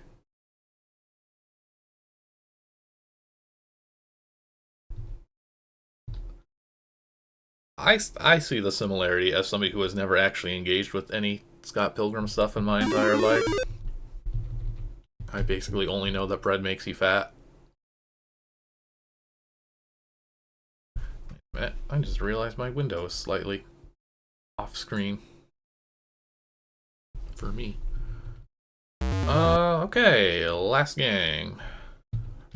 Speaker 1: I see the similarity as somebody who has never actually engaged with any Scott Pilgrim stuff in my entire life. I basically only know that bread makes you fat. I just realized my window is slightly off screen. For me. Okay, last game.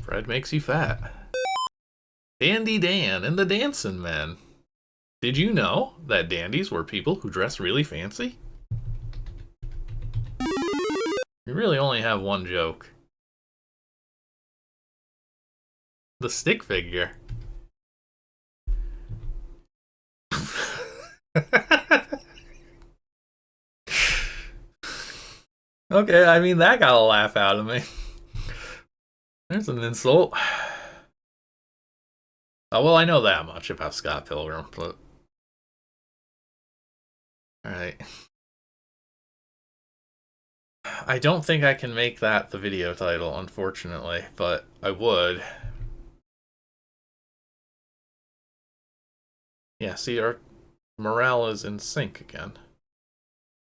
Speaker 1: Fred makes you fat. Dandy Dan and the Dancing Men. Did you know that dandies were people who dress really fancy? You really only have one joke. The stick figure. Okay, I mean, that got a laugh out of me. There's an insult. Oh, well, I know that much about Scott Pilgrim, but... Alright. I don't think I can make that the video title, unfortunately, but I would. Yeah, see, our morale is in sync again.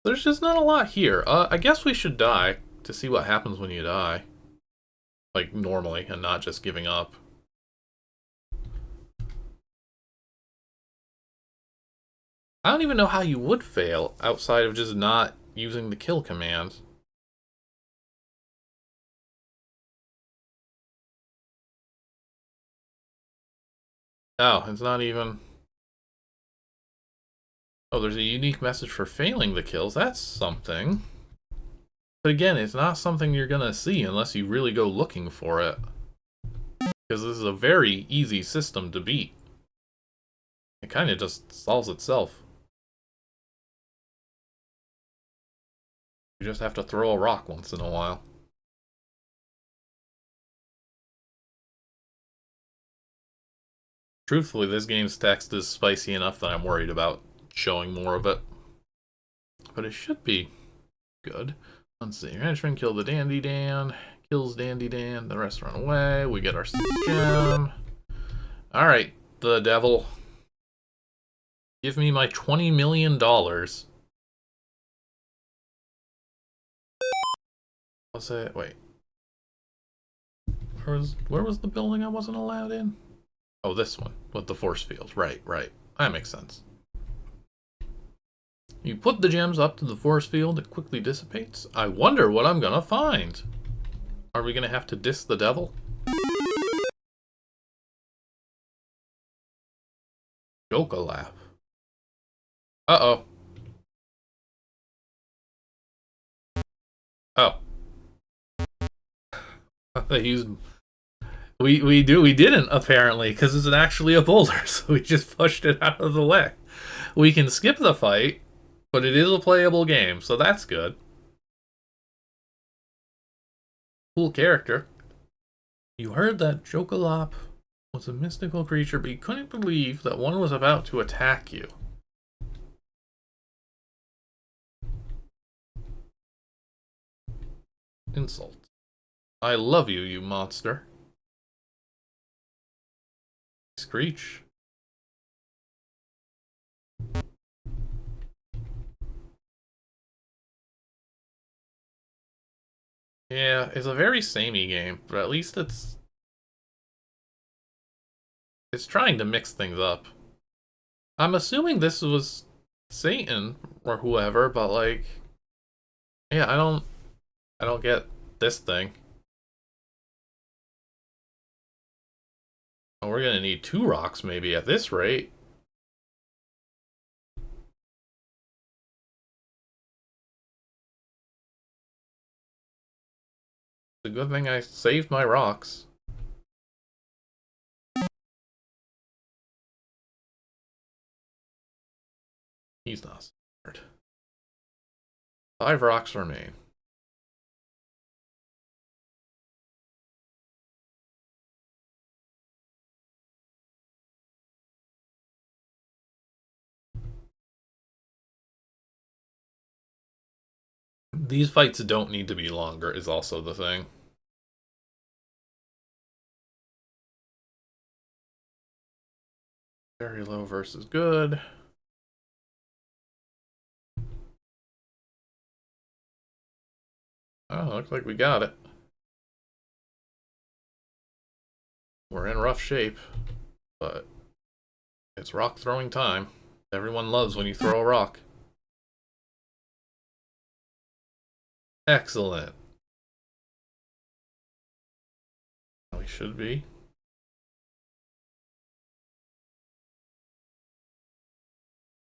Speaker 1: There's just not a lot here. I guess we should die to see what happens when you die. Like, normally, and not just giving up. I don't even know how you would fail outside of just not using the kill command. Oh, it's not even... Oh, there's a unique message for failing the kills. That's something. But again, it's not something you're gonna see unless you really go looking for it. Because this is a very easy system to beat. It kind of just solves itself. You just have to throw a rock once in a while. Truthfully, this game's text is spicy enough that I'm worried about showing more of it. But it should be good. Let's see. Henchman kill the Dandy Dan. Kills Dandy Dan. The rest run away. We get our gem. Alright, the devil. Give me my $20 million. I'll say, wait. Where was the building I wasn't allowed in? Oh, this one, with the force field. Right. That makes sense. You put the gems up to the force field, it quickly dissipates. I wonder what I'm gonna find. Are we gonna have to diss the devil? Joke-a-lap. Uh-oh. Oh. They used... We didn't, apparently, because it's actually a boulder, so we just pushed it out of the way. We can skip the fight, but it is a playable game, so that's good. Cool character. You heard that Jokalop was a mystical creature, but you couldn't believe that one was about to attack you. Insult. I love you, you monster. Screech. Yeah, it's a very samey game, but at least it's trying to mix things up. I'm assuming this was Satan or whoever, but like, yeah, I don't get this thing. Oh, we're gonna need 2 rocks maybe at this rate. It's a good thing I saved my rocks. He's not smart. 5 rocks remain. These fights don't need to be longer, is also the thing. Very low versus good. Oh, looks like we got it. We're in rough shape, but it's rock throwing time. Everyone loves when you throw a rock. Excellent. I should be.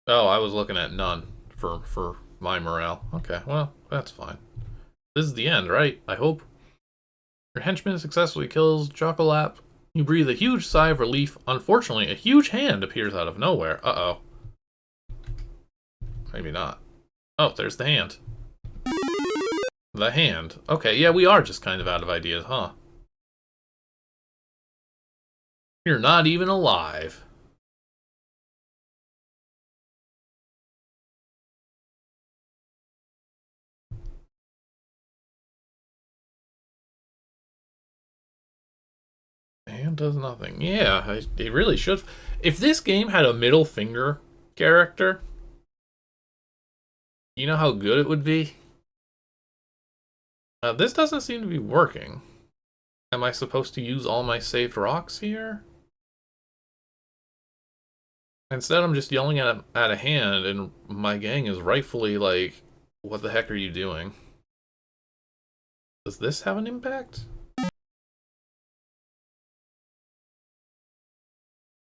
Speaker 1: Oh, I was looking at none for my morale. Okay, well, that's fine. This is the end, right? I hope. Your henchman successfully kills Chocolap. You breathe a huge sigh of relief. Unfortunately, a huge hand appears out of nowhere. Uh-oh. Maybe not. Oh, there's the hand. The hand. Okay, yeah, we are just kind of out of ideas, huh? You're not even alive. And does nothing. Yeah, it really should. If this game had a middle finger character, you know how good it would be? This doesn't seem to be working. Am I supposed to use all my saved rocks here? Instead, I'm just yelling at a hand, and my gang is rightfully like, what the heck are you doing? Does this have an impact?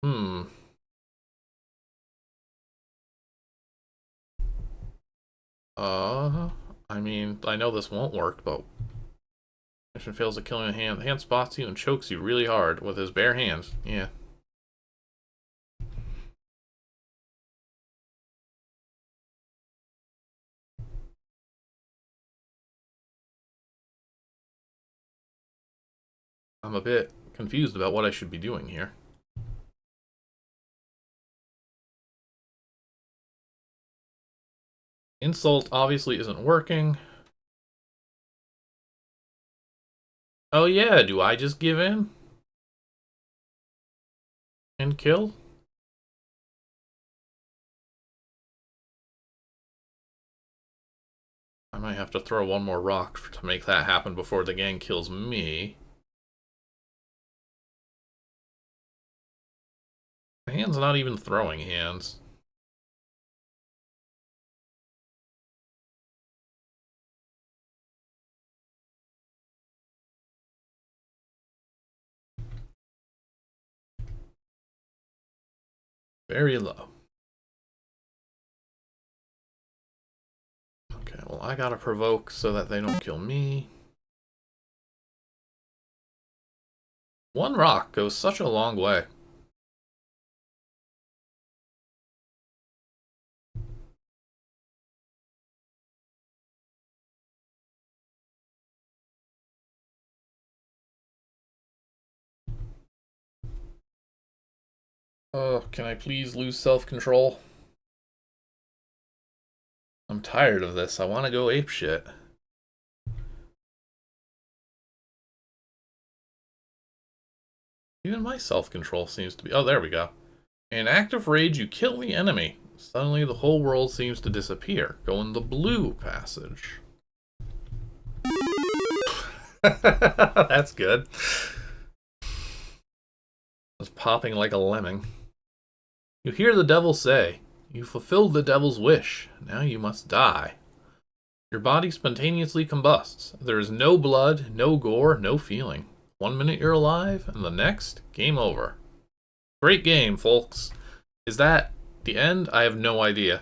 Speaker 1: Hmm. I mean, I know this won't work, but mission fails at killing a hand. The hand spots you and chokes you really hard with his bare hands. Yeah. I'm a bit confused about what I should be doing here. Insult obviously isn't working. Oh yeah, do I just give in? And kill? I might have to throw one more rock to make that happen before the gang kills me. The hand's not even throwing hands. Very low. Okay, well, I gotta provoke so that they don't kill me. One rock goes such a long way. Oh, can I please lose self-control? I'm tired of this. I want to go apeshit. Even my self-control seems to be... Oh, there we go. In active rage, you kill the enemy. Suddenly, the whole world seems to disappear. Go in the blue passage. That's good. It's popping like a lemming. You hear the devil say, "You fulfilled the devil's wish. Now you must die." Your body spontaneously combusts. There is no blood, no gore, no feeling. 1 minute you're alive, and the next, game over. Great game, folks. Is that the end? I have no idea.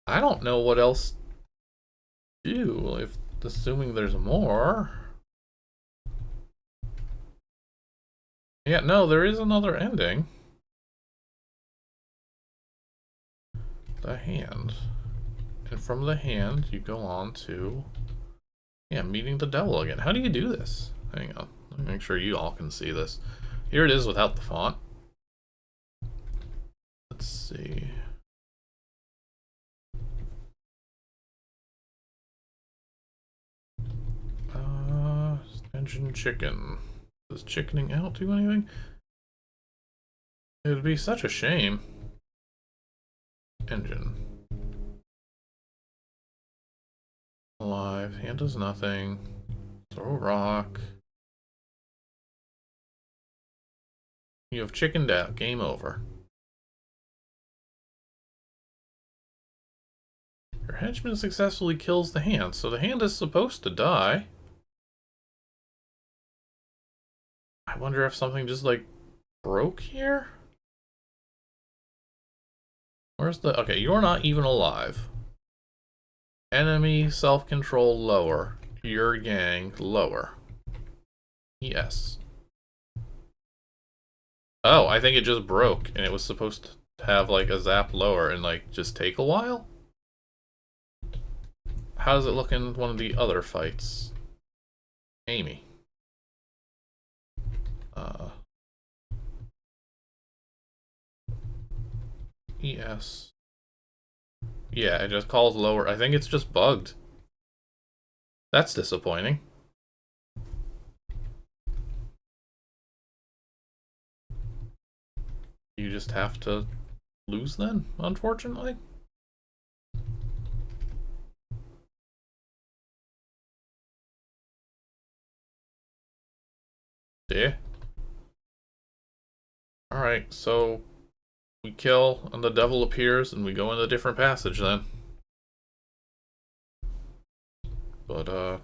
Speaker 1: I don't know what else to do, if assuming there's more. Yeah, no, there is another ending. The hand. And from the hand, you go on to... Yeah, meeting the devil again. How do you do this? Hang on. Let me make sure you all can see this. Here it is without the font. Let's see. Engine chicken. Does chickening out do anything? It would be such a shame. Engine. Alive. Hand does nothing. Throw a rock. You have chickened out. Game over. Your henchman successfully kills the hand, so the hand is supposed to die. I wonder if something just, like, broke here? Where's the... Okay, you're not even alive. Enemy self-control lower. Your gang lower. Yes. Oh, I think it just broke, and it was supposed to have, like, a zap lower and, like, just take a while? How does it look in one of the other fights? Amy. ES. Yeah, it just calls lower. I think it's just bugged. That's disappointing. You just have to lose then, unfortunately. Yeah. Alright, so we kill and the devil appears and we go in a different passage then. But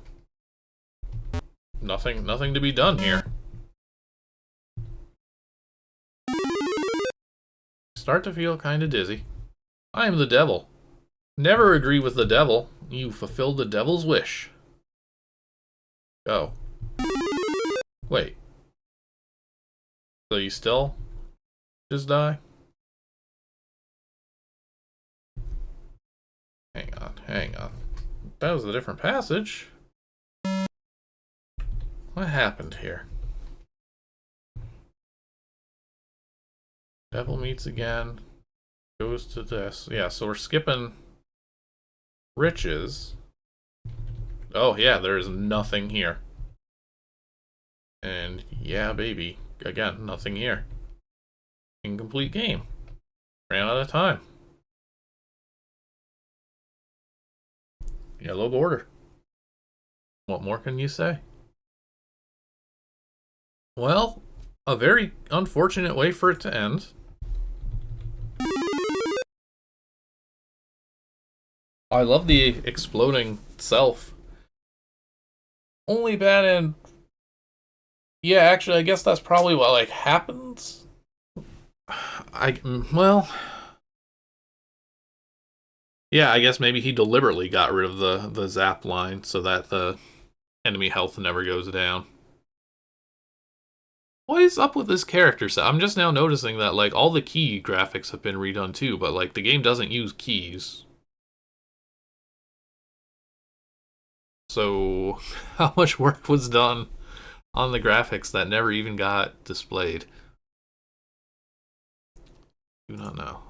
Speaker 1: nothing to be done here. Start to feel kinda dizzy. I am the devil. Never agree with the devil. You fulfilled the devil's wish. Go. Wait. So you still just die? Hang on, hang on. That was a different passage. What happened here? Devil meets again. Goes to this. Yeah, so we're skipping riches. Oh yeah, there is nothing here. And yeah, baby. Again, nothing here. Incomplete game. Ran out of time. Yellow border. What more can you say? Well, a very unfortunate way for it to end. I love the exploding self. Only bad and... Yeah, actually, I guess that's probably what, like, happens? Well... Yeah, I guess maybe he deliberately got rid of the zap line so that the enemy health never goes down. What is up with this character set? I'm just now noticing that, like, all the key graphics have been redone too, but, like, the game doesn't use keys. So, how much work was done on the graphics that never even got displayed? Do not know.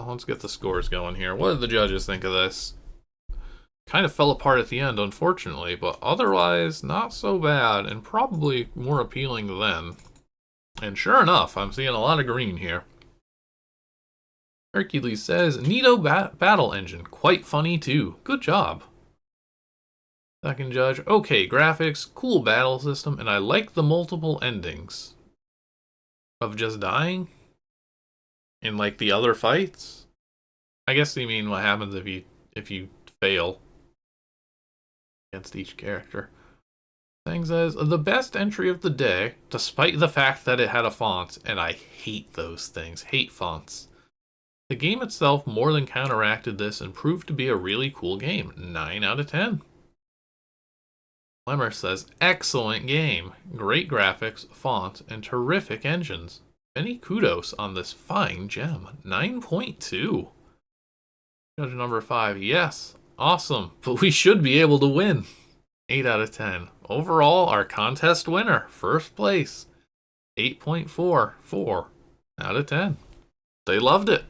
Speaker 1: Let's get the scores going here. What did the judges think of this? Kind of fell apart at the end, unfortunately, but otherwise not so bad, and probably more appealing then. And sure enough, I'm seeing a lot of green here. Hercules says, Neato battle engine. Quite funny too. Good job. Second judge, okay, graphics, cool battle system, and I like the multiple endings. Of just dying? In like the other fights? I guess you mean what happens if you fail against each character. Thing says, the best entry of the day, despite the fact that it had a font, and I hate those things, hate fonts. The game itself more than counteracted this and proved to be a really cool game, 9 out of 10. Lemmer says, excellent game, great graphics, font, and terrific engines. Many kudos on this fine gem, 9.2. Judge number 5, yes, awesome, but we should be able to win. 8 out of 10. Overall, our contest winner, first place, 8.4, 4 out of 10. They loved it.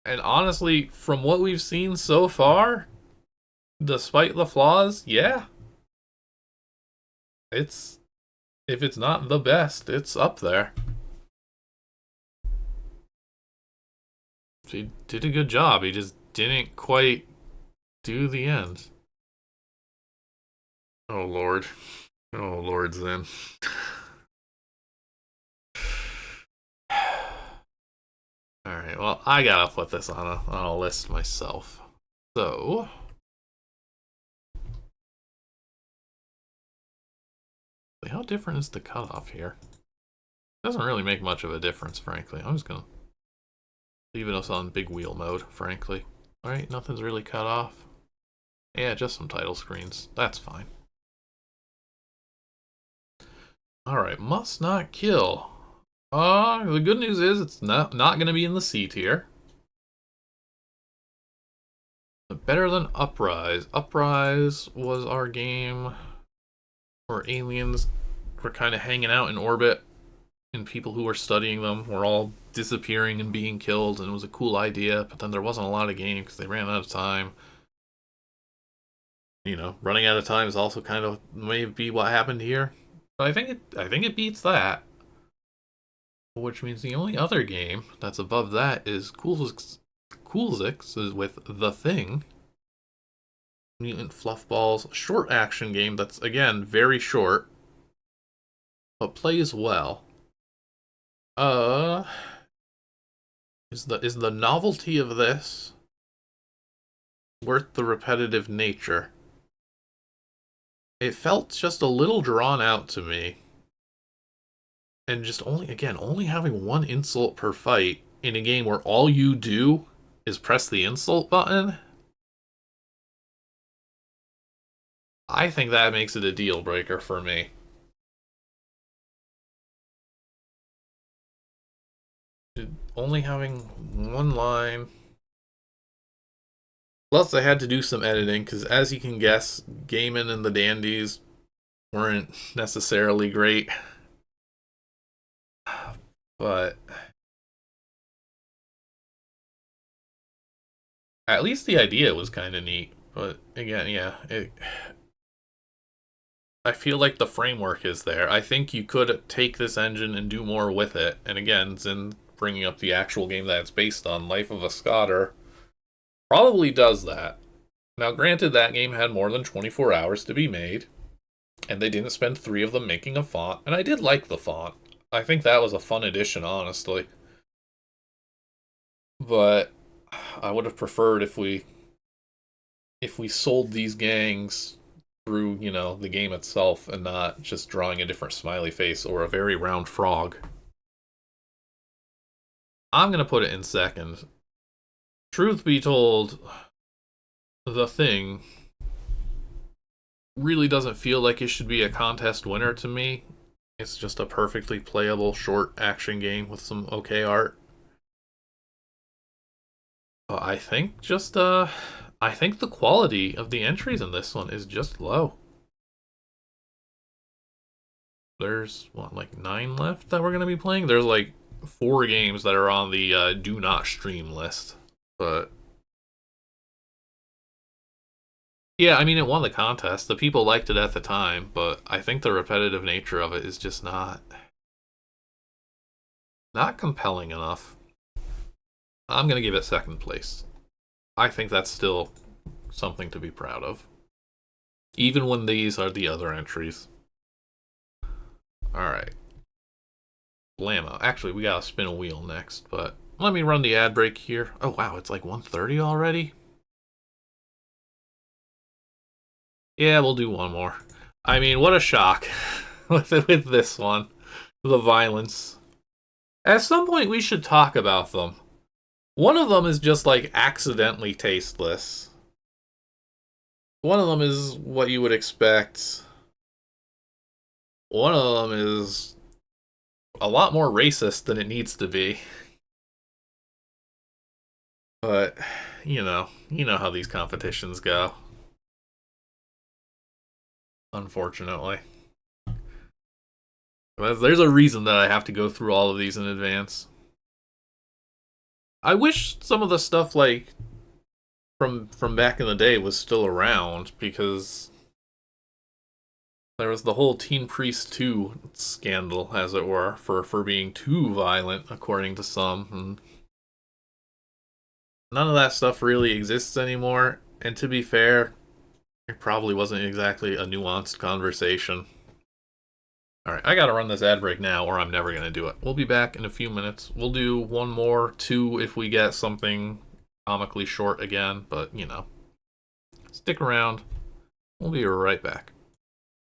Speaker 1: And honestly, from what we've seen so far, despite the flaws, yeah. If it's not the best, it's up there. He did a good job, he just didn't quite do the end. Oh lord. Oh lord, Zen. Alright, well, I gotta put this on a list myself. So... how different is the cutoff here? Doesn't really make much of a difference, frankly. I'm just gonna leave us on big wheel mode, frankly. Alright, nothing's really cut off. Yeah, just some title screens. That's fine. Alright, must not kill. The good news is it's not gonna be in the C tier. But better than Uprise. Uprise was our game where aliens were kind of hanging out in orbit, and people who were studying them were all disappearing and being killed, and it was a cool idea, but then there wasn't a lot of game because they ran out of time. You know, running out of time is also kind of maybe what happened here. But I think it beats that. Which means the only other game that's above that is Coolzix is with The Thing. Mutant Fluffballs, short action game that's, again, very short, but plays well. Is the novelty of this worth the repetitive nature? It felt just a little drawn out to me. And just only having one insult per fight in a game where all you do is press the insult button, I think that makes it a deal breaker for me. Only having one line. Plus, I had to do some editing, because as you can guess, Gaiman and the Dandies weren't necessarily great. But at least the idea was kind of neat. But again, yeah, I feel like the framework is there. I think you could take this engine and do more with it. And again, Zin bringing up the actual game that it's based on, Life of a Scotter, probably does that. Now, granted, that game had more than 24 hours to be made, and they didn't spend 3 of them making a font, and I did like the font. I think that was a fun addition, honestly. But I would have preferred if we sold these gangs through, you know, the game itself and not just drawing a different smiley face or a very round frog. I'm gonna put it in second. Truth be told, The Thing really doesn't feel like it should be a contest winner to me. It's just a perfectly playable short action game with some okay art. But I think I think the quality of the entries in this one is just low. There's, what, like 9 left that we're going to be playing? There's like 4 games that are on the do not stream list. But yeah, I mean, it won the contest. The people liked it at the time, but I think the repetitive nature of it is just not compelling enough. I'm going to give it second place. I think that's still something to be proud of, even when these are the other entries. Alright. Blammo. Actually, we gotta spin a wheel next, but let me run the ad break here. Oh wow, it's like 1:30 already? Yeah, we'll do one more. I mean, what a shock with this one. The violence. At some point, we should talk about them. One of them is just like accidentally tasteless. One of them is what you would expect. One of them is a lot more racist than it needs to be. But, you know how these competitions go. Unfortunately. There's a reason that I have to go through all of these in advance. I wish some of the stuff like from back in the day was still around, because there was the whole Teen Priest 2 scandal, as it were, for being too violent, according to some. And none of that stuff really exists anymore, and to be fair, it probably wasn't exactly a nuanced conversation. Alright, I gotta run this ad break now or I'm never gonna do it. We'll be back in a few minutes. We'll do one more, two if we get something comically short again, but you know. Stick around. We'll be right back.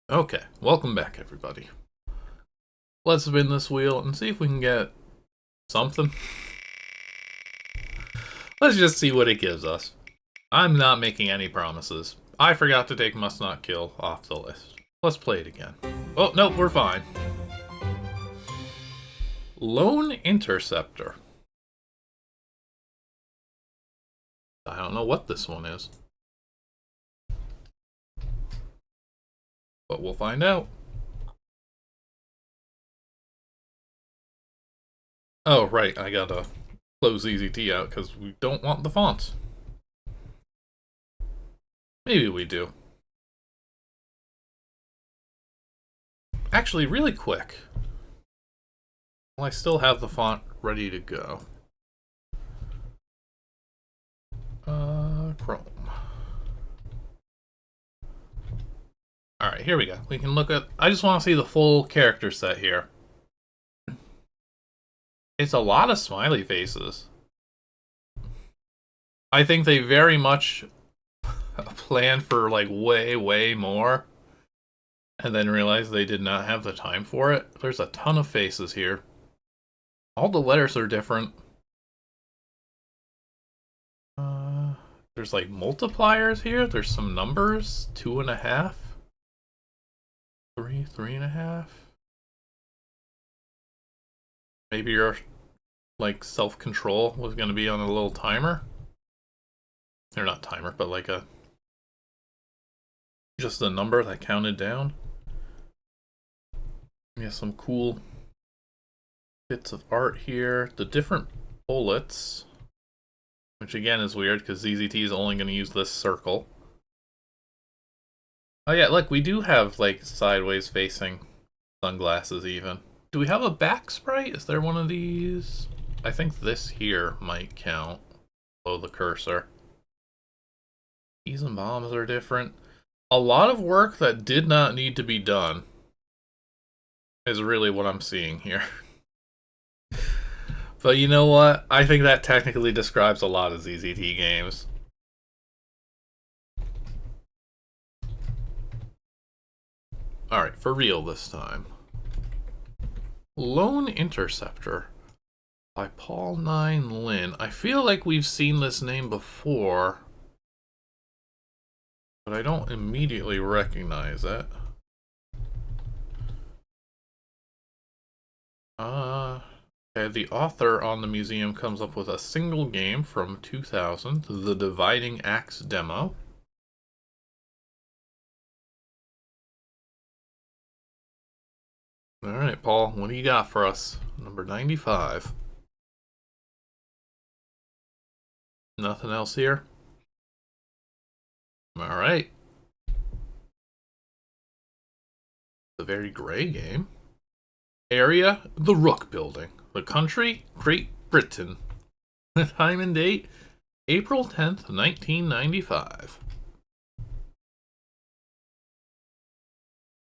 Speaker 1: Okay, welcome back everybody. Let's spin this wheel and see if we can get something. Let's just see what it gives us. I'm not making any promises. I forgot to take Must Not Kill off the list. Let's play it again. Oh, nope, we're fine. Lone Interceptor. I don't know what this one is. But we'll find out. Oh, right, I gotta close EZT out because we don't want the fonts. Maybe we do. Actually, really quick. Well, I still have the font ready to go. Chrome. Alright, here we go. We can look at... I just want to see the full character set here. It's a lot of smiley faces. I think they very much planned for, like, way more. And then realized they did not have the time for it. There's a ton of faces here. All the letters are different. There's like multipliers here. There's some numbers. 2.5. 3, 3.5. Maybe your like self-control was going to be on a little timer. Or not timer, but like a just a number that counted down. We have some cool bits of art here. The different bullets, which again is weird because ZZT is only going to use this circle. Oh yeah, look, we do have like sideways facing sunglasses even. Do we have a back sprite? Is there one of these? I think this here might count below the cursor. Keys and bombs are different. A lot of work that did not need to be done is really what I'm seeing here. But you know what? I think that technically describes a lot of ZZT games. Alright, for real this time. Lone Interceptor by Paul 9 Lin. I feel like we've seen this name before, but I don't immediately recognize it. Okay, the author on the museum comes up with a single game from 2000, the Dividing Axe demo. Alright, Paul, what do you got for us? Number 95. Nothing else here? Alright. The very gray game. Area, the Rook Building. The country, Great Britain. The time and date, April 10th, 1995.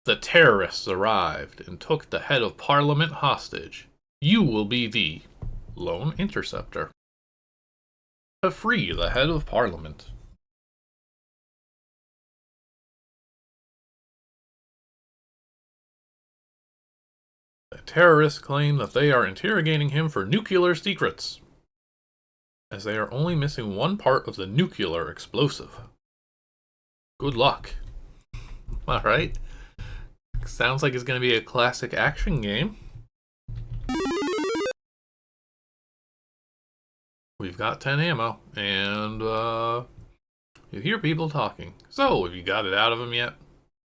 Speaker 1: The terrorists arrived and took the head of Parliament hostage. You will be the Lone Interceptor. To free the head of Parliament. The terrorists claim that they are interrogating him for nuclear secrets, as they are only missing one part of the nuclear explosive. Good luck. Alright. Sounds like it's going to be a classic action game. We've got 10 ammo, and you hear people talking. So, have you got it out of them yet?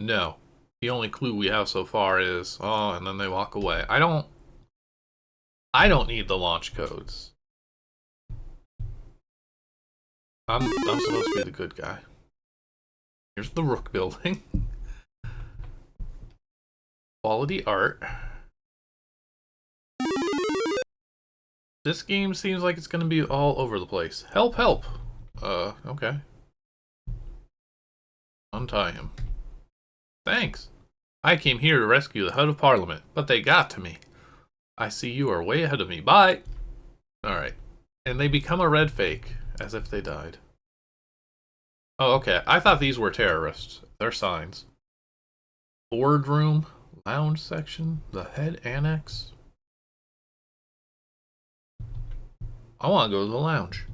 Speaker 1: No. The only clue we have so far is, oh, and then they walk away. I don't need the launch codes. I'm supposed to be the good guy. Here's the Rook Building. Quality art. This game seems like it's going to be all over the place. Help, help! Okay. Untie him. Thanks. I came here to rescue the head of Parliament, but they got to me. I see you are way ahead of me. Bye! Alright. And they become a red fake, as if they died. Oh, okay. I thought these were terrorists. They're signs. Boardroom, lounge section, the head annex. I want to go to the lounge.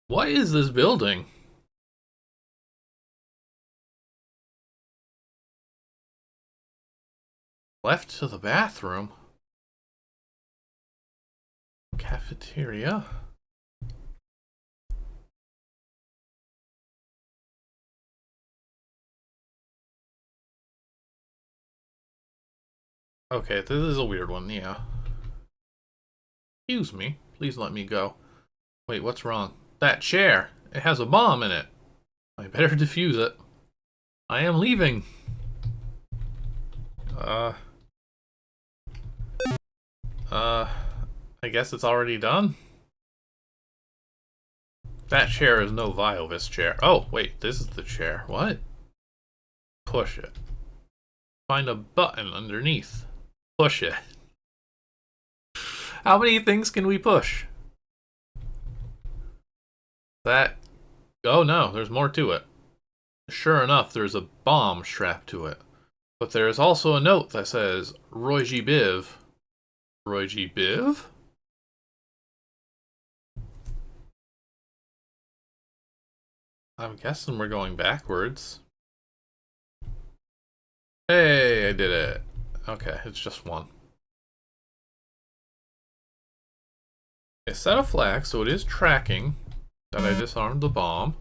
Speaker 1: What is this building? Left to the bathroom. Cafeteria. Okay, this is a weird one, yeah. Excuse me, please let me go. Wait, what's wrong? That chair! It has a bomb in it. I better defuse it. I am leaving. I guess it's already done? That chair is no Viovis chair. Oh, wait, this is the chair. What? Push it. Find a button underneath. Push it. How many things can we push? That... Oh no, there's more to it. Sure enough, there's a bomb strapped to it. But there is also a note that says, Roy G. Biv. Roy G. Biv? I'm guessing we're going backwards. Hey, I did it. Okay, it's just one. It set a flag, so it is tracking that I disarmed the bomb.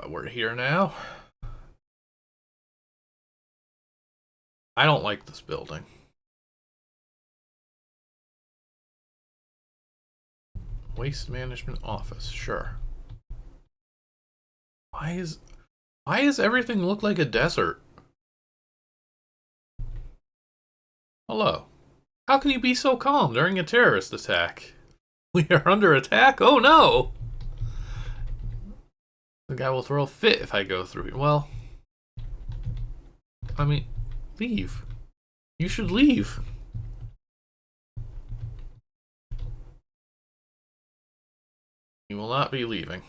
Speaker 1: We're here now. I don't like this building. Waste management office, sure. Why does everything look like a desert? Hello. How can you be so calm during a terrorist attack? We are under attack? Oh no! The guy will throw a fit if I go through here. Well, I mean, leave. You should leave. You will not be leaving.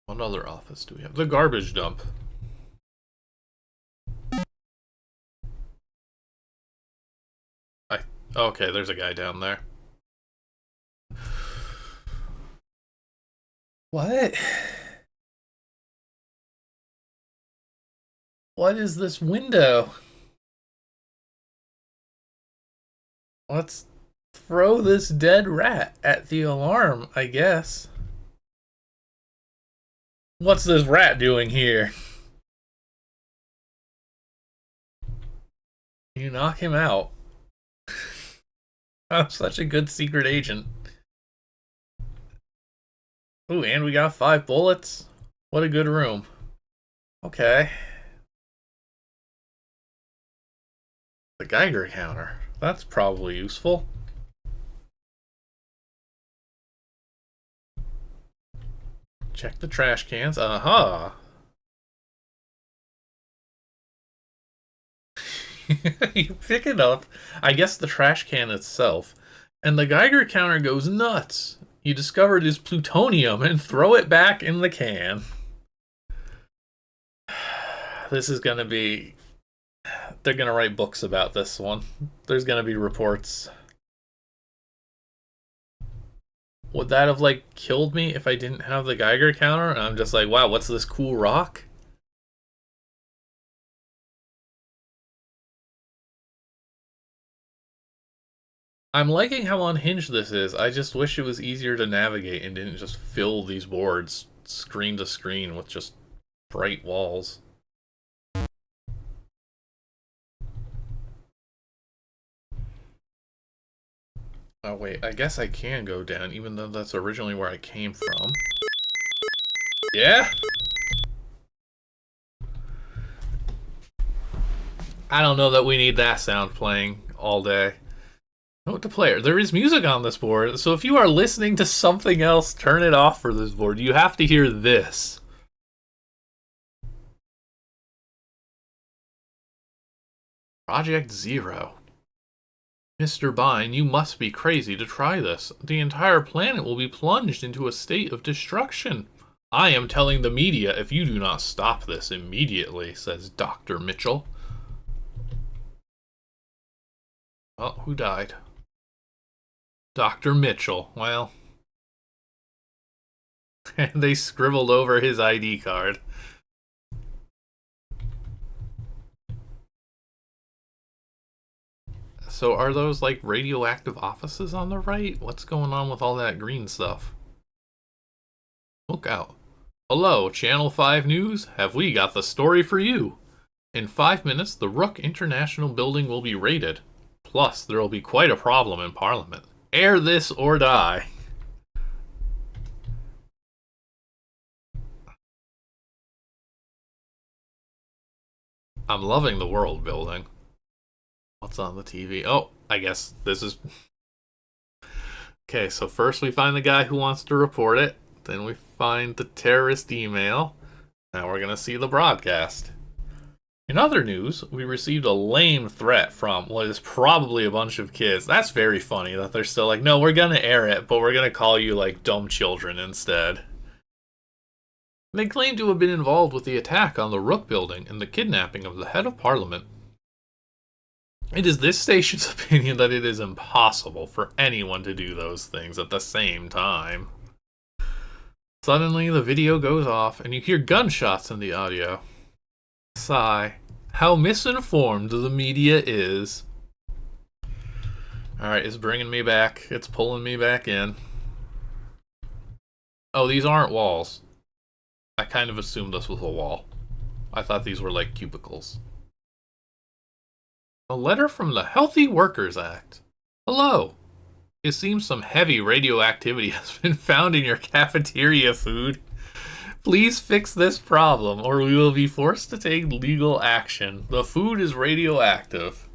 Speaker 1: What other office do we have? The garbage dump. Okay, there's a guy down there. What? What is this window? Let's throw this dead rat at the alarm, I guess. What's this rat doing here? You knock him out. I'm such a good secret agent. Ooh, and we got 5 bullets. What a good room. Okay. The Geiger counter. That's probably useful. Check the trash cans. Aha! You pick it up, I guess the trash can itself, and the Geiger counter goes nuts. You discover it is plutonium and throw it back in the can. This is gonna be... They're gonna write books about this one. There's gonna be reports. Would that have, like, killed me if I didn't have the Geiger counter? And I'm just like, wow, what's this cool rock? I'm liking how unhinged this is. I just wish it was easier to navigate and didn't just fill these boards screen to screen with just bright walls. Oh wait, I guess I can go down even though that's originally where I came from. Yeah? I don't know that we need that sound playing all day. Note to player, there is music on this board, so if you are listening to something else, turn it off for this board. You have to hear this. Project Zero. Mr. Bine, you must be crazy to try this. The entire planet will be plunged into a state of destruction. I am telling the media if you do not stop this immediately, says Dr. Mitchell. Oh, who died? Dr. Mitchell. Well, they scribbled over his ID card. So are those like radioactive offices on the right? What's going on with all that green stuff? Look out. Hello, Channel 5 News. Have we got the story for you? In 5 minutes, the Rook International building will be raided. Plus, there will be quite a problem in Parliament. Air this or die. I'm loving the world building. What's on the TV? Oh, I guess this is... Okay, so first we find the guy who wants to report it. Then we find the terrorist email. Now we're going to see the broadcast. In other news, we received a lame threat from what is probably a bunch of kids. That's very funny that they're still like, no, we're going to air it, but we're going to call you like dumb children instead. They claim to have been involved with the attack on the Rook building and the kidnapping of the head of parliament. It is this station's opinion that it is impossible for anyone to do those things at the same time. Suddenly, the video goes off, and you hear gunshots in the audio. Sigh. How misinformed the media is. Alright, it's bringing me back. It's pulling me back in. Oh, these aren't walls. I kind of assumed this was a wall. I thought these were like cubicles. A letter from the Healthy Workers Act. Hello. It seems some heavy radioactivity has been found in your cafeteria food. Please fix this problem or we will be forced to take legal action. The food is radioactive.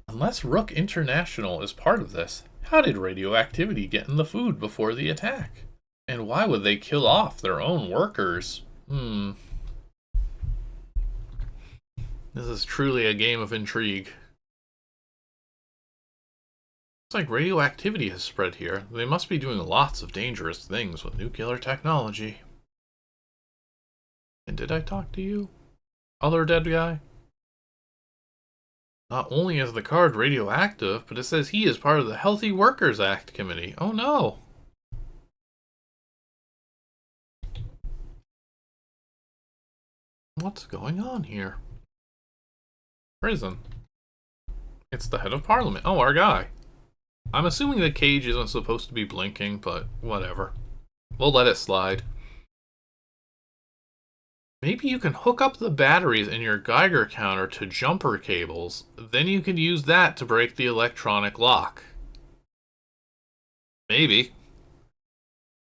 Speaker 1: Unless Rook International is part of this, how did radioactivity get in the food before the attack? And why would they kill off their own workers? This is truly a game of intrigue. It's like radioactivity has spread here. They must be doing lots of dangerous things with nuclear technology. And did I talk to you? Other dead guy? Not only is the card radioactive, but it says he is part of the Healthy Workers Act committee. Oh no! What's going on here? Prison. It's the head of parliament. Oh, our guy. I'm assuming the cage isn't supposed to be blinking, but whatever. We'll let it slide. Maybe you can hook up the batteries in your Geiger counter to jumper cables. Then you can use that to break the electronic lock. Maybe.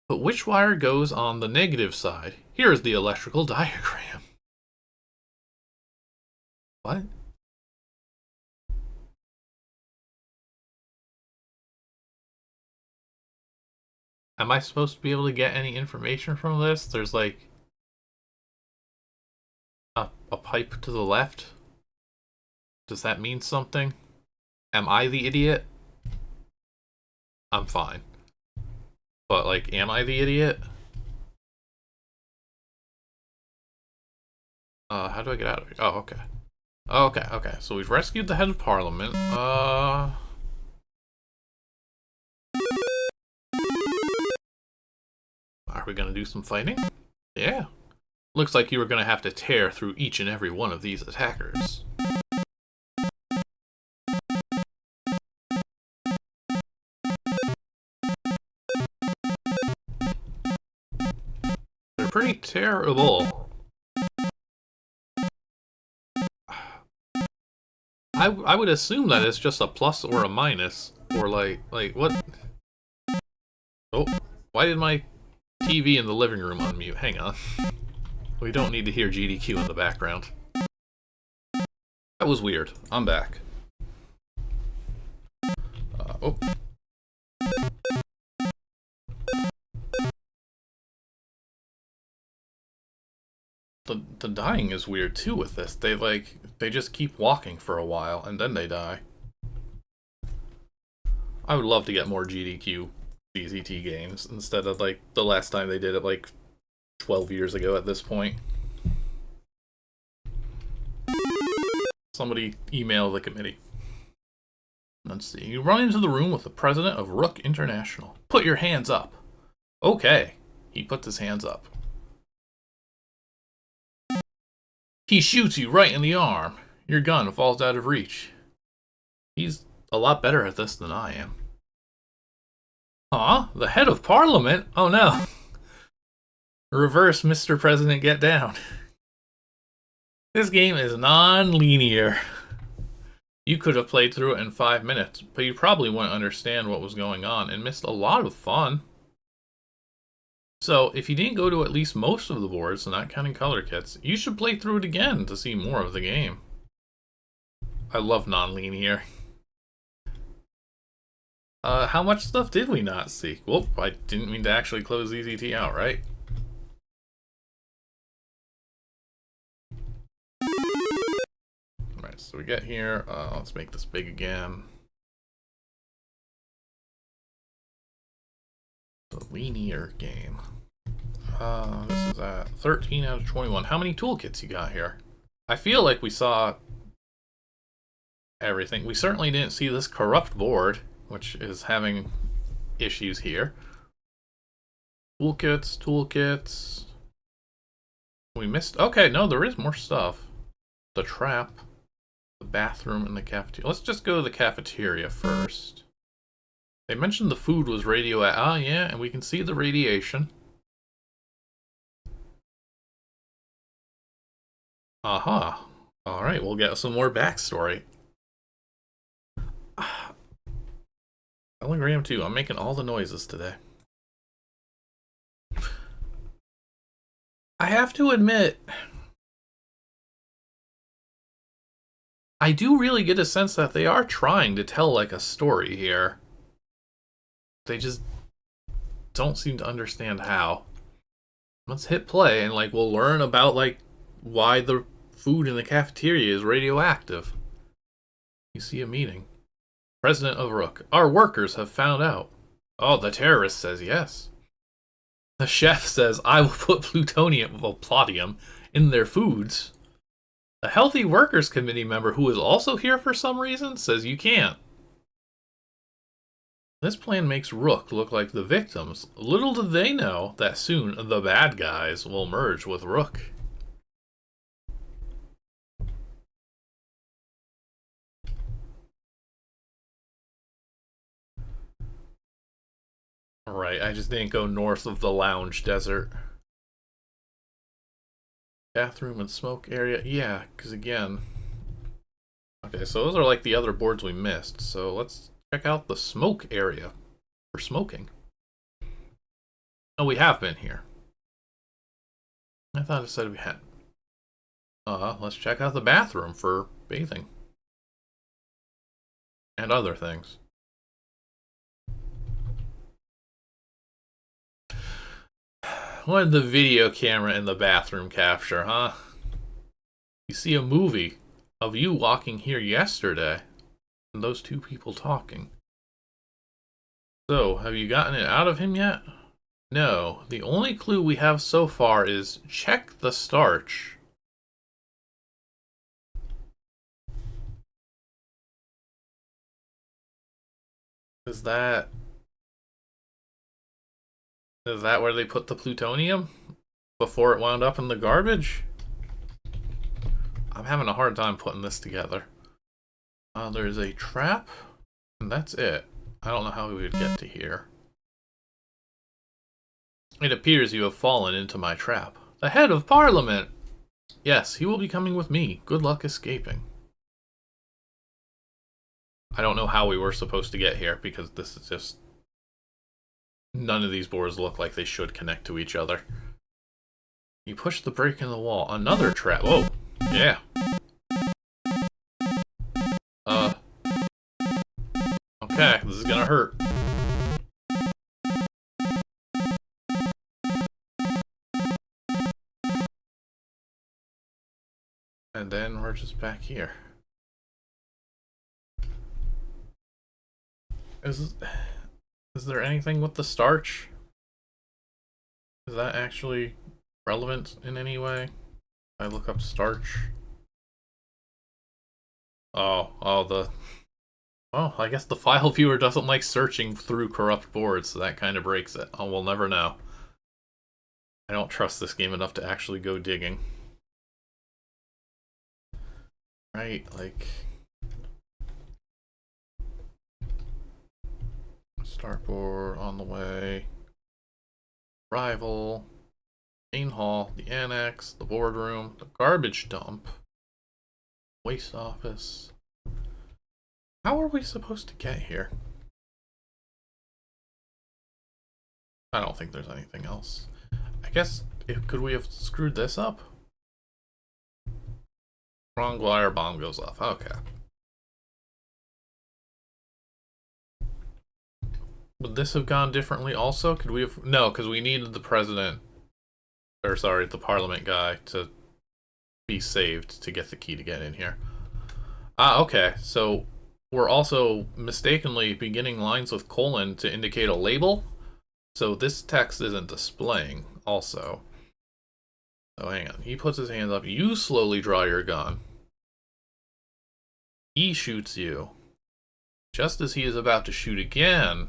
Speaker 1: But which wire goes on the negative side? Here's the electrical diagram. What? Am I supposed to be able to get any information from this? There's like a pipe to the left. Does that mean something? Am I the idiot? I'm fine. But like, am I the idiot? How do I get out of here? Oh, okay. Okay. So we've rescued the head of parliament. Are we gonna do some fighting? Yeah. Looks like you were gonna have to tear through each and every one of these attackers. They're pretty terrible. I would assume that it's just a plus or a minus. Or like what? Oh, why did my TV in the living room unmute? Hang on. We don't need to hear GDQ in the background. That was weird. I'm back. Oh. The dying is weird too with this. They just keep walking for a while and then they die. I would love to get more GDQ DZT games instead of like the last time they did it like 12 years ago at this point. Somebody email the committee. Let's see. You run into the room with the president of Rook International. Put your hands up. Okay. He puts his hands up. He shoots you right in the arm. Your gun falls out of reach. He's a lot better at this than I am. Huh? The head of parliament? Oh no. Reverse Mr. President, get down. This game is non-linear. You could have played through it in 5 minutes, but you probably wouldn't understand what was going on and missed a lot of fun. So, if you didn't go to at least most of the boards, not counting color kits, you should play through it again to see more of the game. I love non-linear. How much stuff did we not see? Whoop, I didn't mean to actually close ZZT out, right? Alright, so we get here. Let's make this big again. The linear game. This is at 13 out of 21. How many toolkits you got here? I feel like we saw everything. We certainly didn't see this corrupt board, which is having issues here. Toolkits. We missed... Okay, no, there is more stuff. The trap, the bathroom, and the cafeteria. Let's just go to the cafeteria first. They mentioned the food was radioactive. Ah, yeah, and we can see the radiation. Aha. Alright, we'll get some more backstory. Telegram 2, I'm making all the noises today. I have to admit, I do really get a sense that they are trying to tell like a story here. They just don't seem to understand how. Let's hit play and like we'll learn about like why the food in the cafeteria is radioactive. You see a meeting. President of Rook. Our workers have found out. Oh, the terrorist says yes. The chef says I will put plutonium or plutonium in their foods. The Healthy Workers Committee member who is also here for some reason says you can't. This plan makes Rook look like the victims. Little do they know that soon the bad guys will merge with Rook. Alright, I just didn't go north of the lounge desert. Bathroom and smoke area. Yeah, because again... Okay, so those are like the other boards we missed. So let's check out the smoke area for smoking. Oh, we have been here. I thought it said we had. Let's check out the bathroom for bathing. And other things. What did the video camera in the bathroom capture, huh? You see a movie of you walking here yesterday and those two people talking. So, have you gotten it out of him yet? No. The only clue we have so far is check the starch. Is that where they put the plutonium before it wound up in the garbage? I'm having a hard time putting this together. There's a trap, and that's it. I don't know how we would get to here. It appears you have fallen into my trap. The head of parliament! Yes, he will be coming with me. Good luck escaping. I don't know how we were supposed to get here, because this is just... None of these boards look like they should connect to each other. You push the break in the wall. Another trap. Whoa. Yeah. hurt. And then we're just back here. Is there anything with the starch? Is that actually relevant in any way? I look up starch. Oh, I guess the file viewer doesn't like searching through corrupt boards, so that kind of breaks it. Oh, we'll never know. I don't trust this game enough to actually go digging. Right, like... Startboard on the way. Rival. Main hall, the annex, the boardroom, the garbage dump. Waste office. How are we supposed to get here? I don't think there's anything else. I guess, could we have screwed this up? Wrong wire bomb goes off. Okay. Would this have gone differently also? Could we have... No, because we needed the president... Or, sorry, the parliament guy to be saved to get the key to get in here. Ah, okay. So, we're also mistakenly beginning lines with colon to indicate a label. So this text isn't displaying, also. Oh, hang on. He puts his hands up. You slowly draw your gun. He shoots you. Just as he is about to shoot again...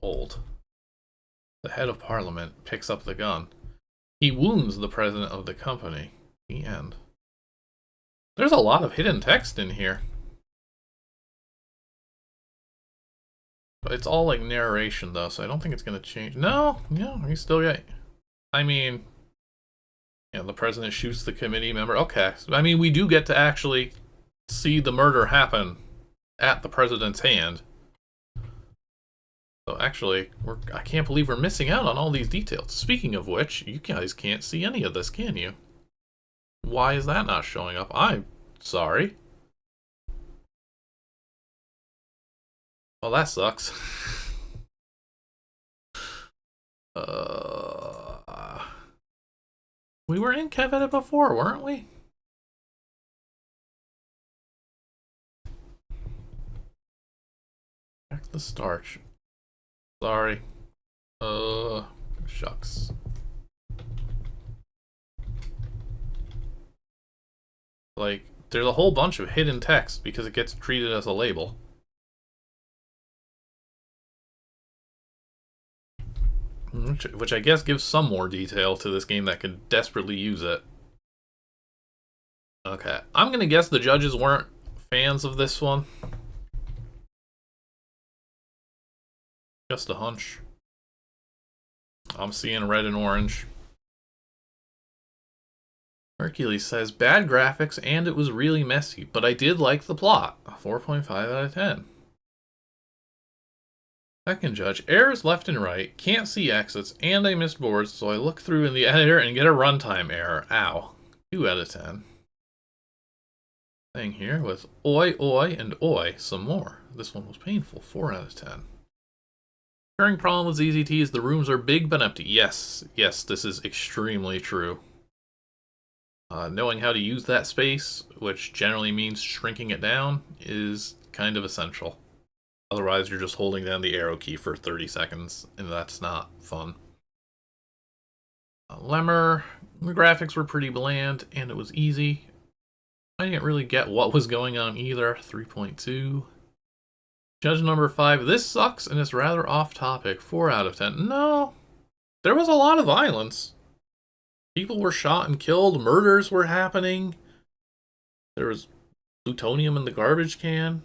Speaker 1: Old. The head of parliament picks up the gun. He wounds the president of the company. The end. There's a lot of hidden text in here. But it's all like narration though, so I don't think it's gonna change. No, we still got... I mean... Yeah, the president shoots the committee member. Okay, so, I mean, we do get to actually see the murder happen at the president's hand. So actually, I can't believe we're missing out on all these details. Speaking of which, you guys can't see any of this, can you? Why is that not showing up? I'm sorry. Well, that sucks. We were in Kevin before, weren't we? Check the starch. Sorry. Shucks. Like, there's a whole bunch of hidden text because it gets treated as a label. Which I guess gives some more detail to this game that could desperately use it. Okay, I'm gonna guess the judges weren't fans of this one. Just a hunch. I'm seeing red and orange. Hercules says, bad graphics and it was really messy, but I did like the plot. 4.5 out of 10. Second judge, errors left and right, can't see exits, and I missed boards, so I look through in the editor and get a runtime error. Ow. 2 out of 10. Thing here with oi, oi, and oi, some more. This one was painful. 4 out of 10. Recurring problem with ZZT is the rooms are big but empty. Yes, this is extremely true. Knowing how to use that space, which generally means shrinking it down, is kind of essential. Otherwise, you're just holding down the arrow key for 30 seconds, and that's not fun. Lemmer, the graphics were pretty bland, and it was easy. I didn't really get what was going on either. 3.2. Judge number 5, this sucks and it's rather off topic. 4 out of 10. No, there was a lot of violence. People were shot and killed, murders were happening. There was plutonium in the garbage can.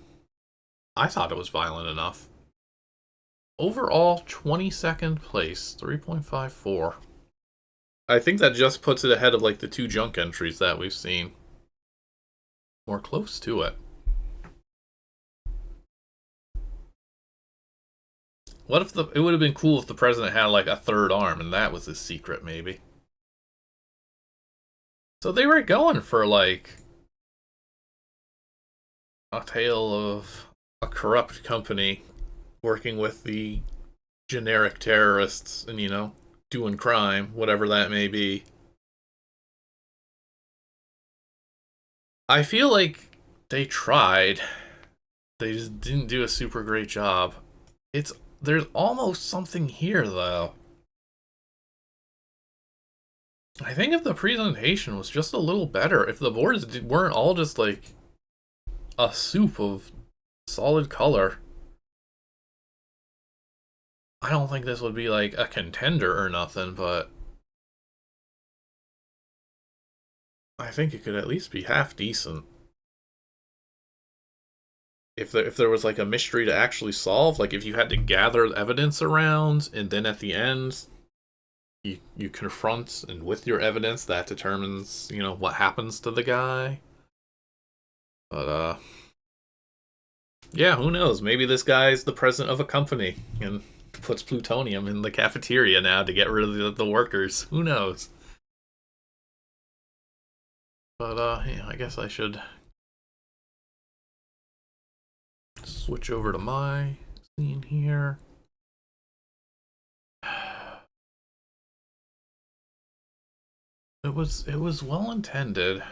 Speaker 1: I thought it was violent enough. Overall, 22nd place, 3.54. I think that just puts it ahead of like the 2 junk entries that we've seen. More close to it. What if it would have been cool if the president had like a 3rd arm and that was his secret, maybe? So they were going for like a tale of a corrupt company working with the generic terrorists and, doing crime, whatever that may be. I feel like they tried. They just didn't do a super great job. It's There's almost something here though. I think if the presentation was just a little better, if the boards weren't all just like a soup of solid color, I don't think this would be like a contender or nothing, but I think it could at least be half decent. If there was like a mystery to actually solve, like if you had to gather evidence around and then at the end you confront, and with your evidence that determines, what happens to the guy. But yeah, who knows? Maybe this guy's the president of a company and puts plutonium in the cafeteria now to get rid of the workers. Who knows? But yeah, I guess I should switch over to my scene here. It was well intended.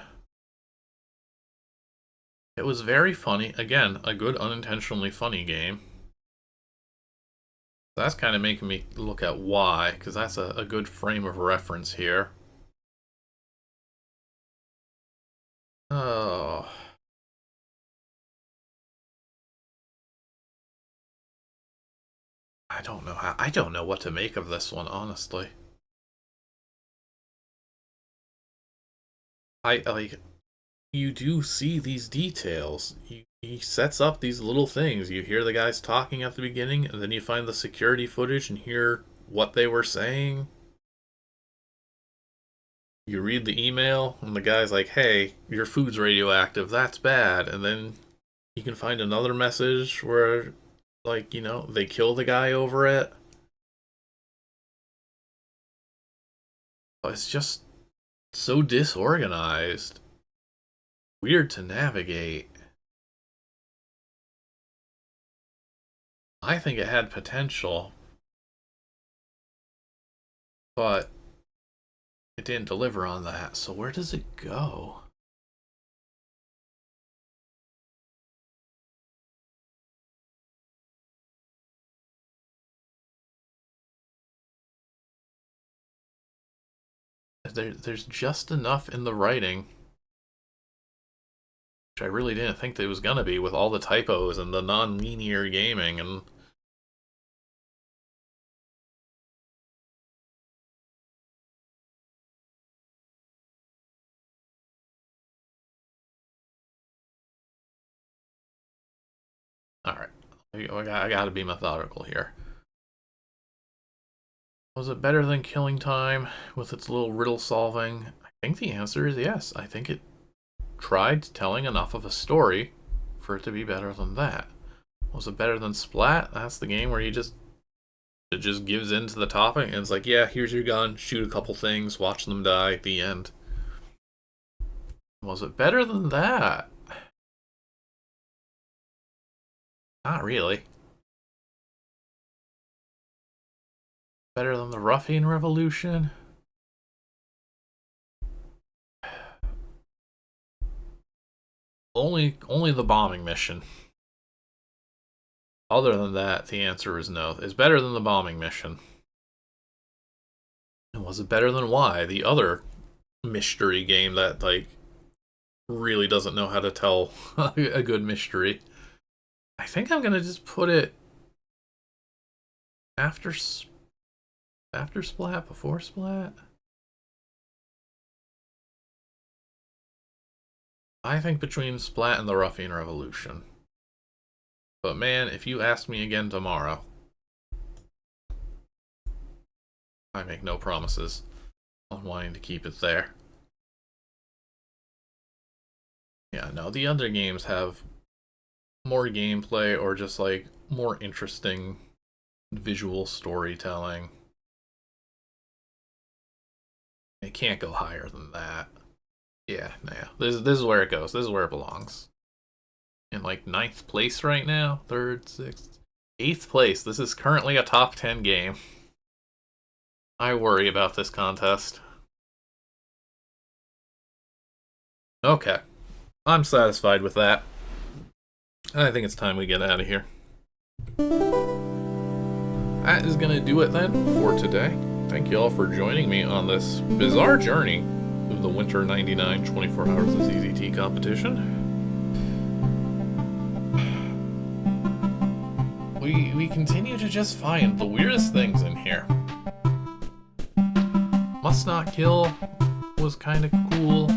Speaker 1: It was very funny. Again, a good unintentionally funny game. That's kind of making me look at why, because that's a good frame of reference here. Oh. I don't know what to make of this one, honestly. I like you do see these details. He sets up these little things. You hear the guys talking at the beginning, and then you find the security footage and hear what they were saying. You read the email, and the guy's like, hey, your food's radioactive, that's bad. And then you can find another message where, like, they kill the guy over it. It's just so disorganized. Weird to navigate. I think it had potential, but it didn't deliver on that. So where does it go? There's just enough in the writing, which I really didn't think there was gonna be, with all the typos and the non-linear gaming and. Alright, I gotta be methodical here. Was it better than Killing Time with its little riddle solving? I think the answer is yes. I think it tried telling enough of a story for it to be better than that. Was it better than Splat? That's the game where it just gives in to the topic and it's like, yeah, here's your gun, shoot a couple things, watch them die at the end. Was it better than that? Not really. Better than the Ruffian Revolution? Only the bombing mission. Other than that, the answer is no. It's better than the bombing mission. And was it better than Y, the other mystery game that like really doesn't know how to tell a good mystery? I think I'm gonna just put it after Splat, before Splat. I think between Splat and the Ruffian Revolution. But man, if you ask me again tomorrow, I make no promises on wanting to keep it there. Yeah, no, the other games have more gameplay or just like more interesting visual storytelling. It can't go higher than that. Yeah, yeah. This is where it goes. This is where it belongs. In like 9th place right now. 3rd, 6th, 8th place. This is currently a top 10 game. I worry about this contest. Okay. I'm satisfied with that. I think it's time we get out of here. That is going to do it then for today. Thank you all for joining me on this bizarre journey through the Winter 99 24 Hours of ZZT competition. We continue to just find the weirdest things in here. Must Not Kill was kind of cool,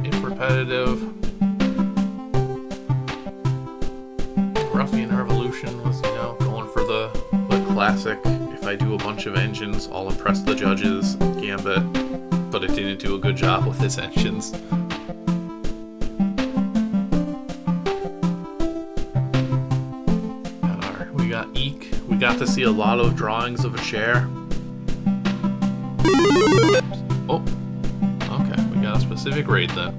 Speaker 1: if repetitive. Ruffian Revolution was, you know, going for the classic, if I do a bunch of engines, I'll impress the judges, gambit, but it didn't do a good job with its engines. We got Eek. We got to see a lot of drawings of a chair. Oh, okay, we got a specific raid then.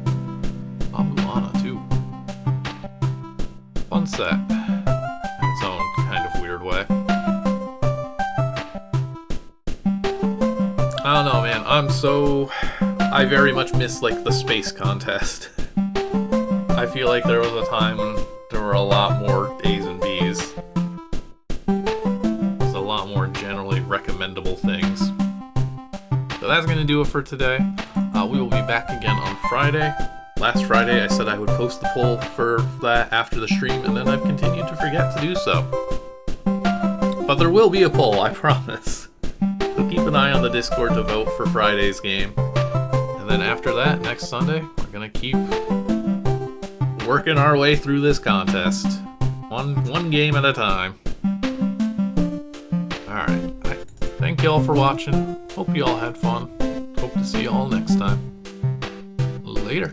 Speaker 1: Luana too. Fun set. In its own kind of weird way. I don't know, man. I very much miss, like, the space contest. I feel like there was a time when there were a lot more A's and B's. There's a lot more generally recommendable things. So that's going to do it for today. We will be back again on Friday. Last Friday I said I would post the poll for that after the stream, and then I've continued to forget to do so. But there will be a poll, I promise. So keep an eye on the Discord to vote for Friday's game. And then after that, next Sunday, we're going to keep working our way through this contest. One game at a time. Alright. Thank you all for watching. Hope you all had fun. Hope to see you all next time. Later.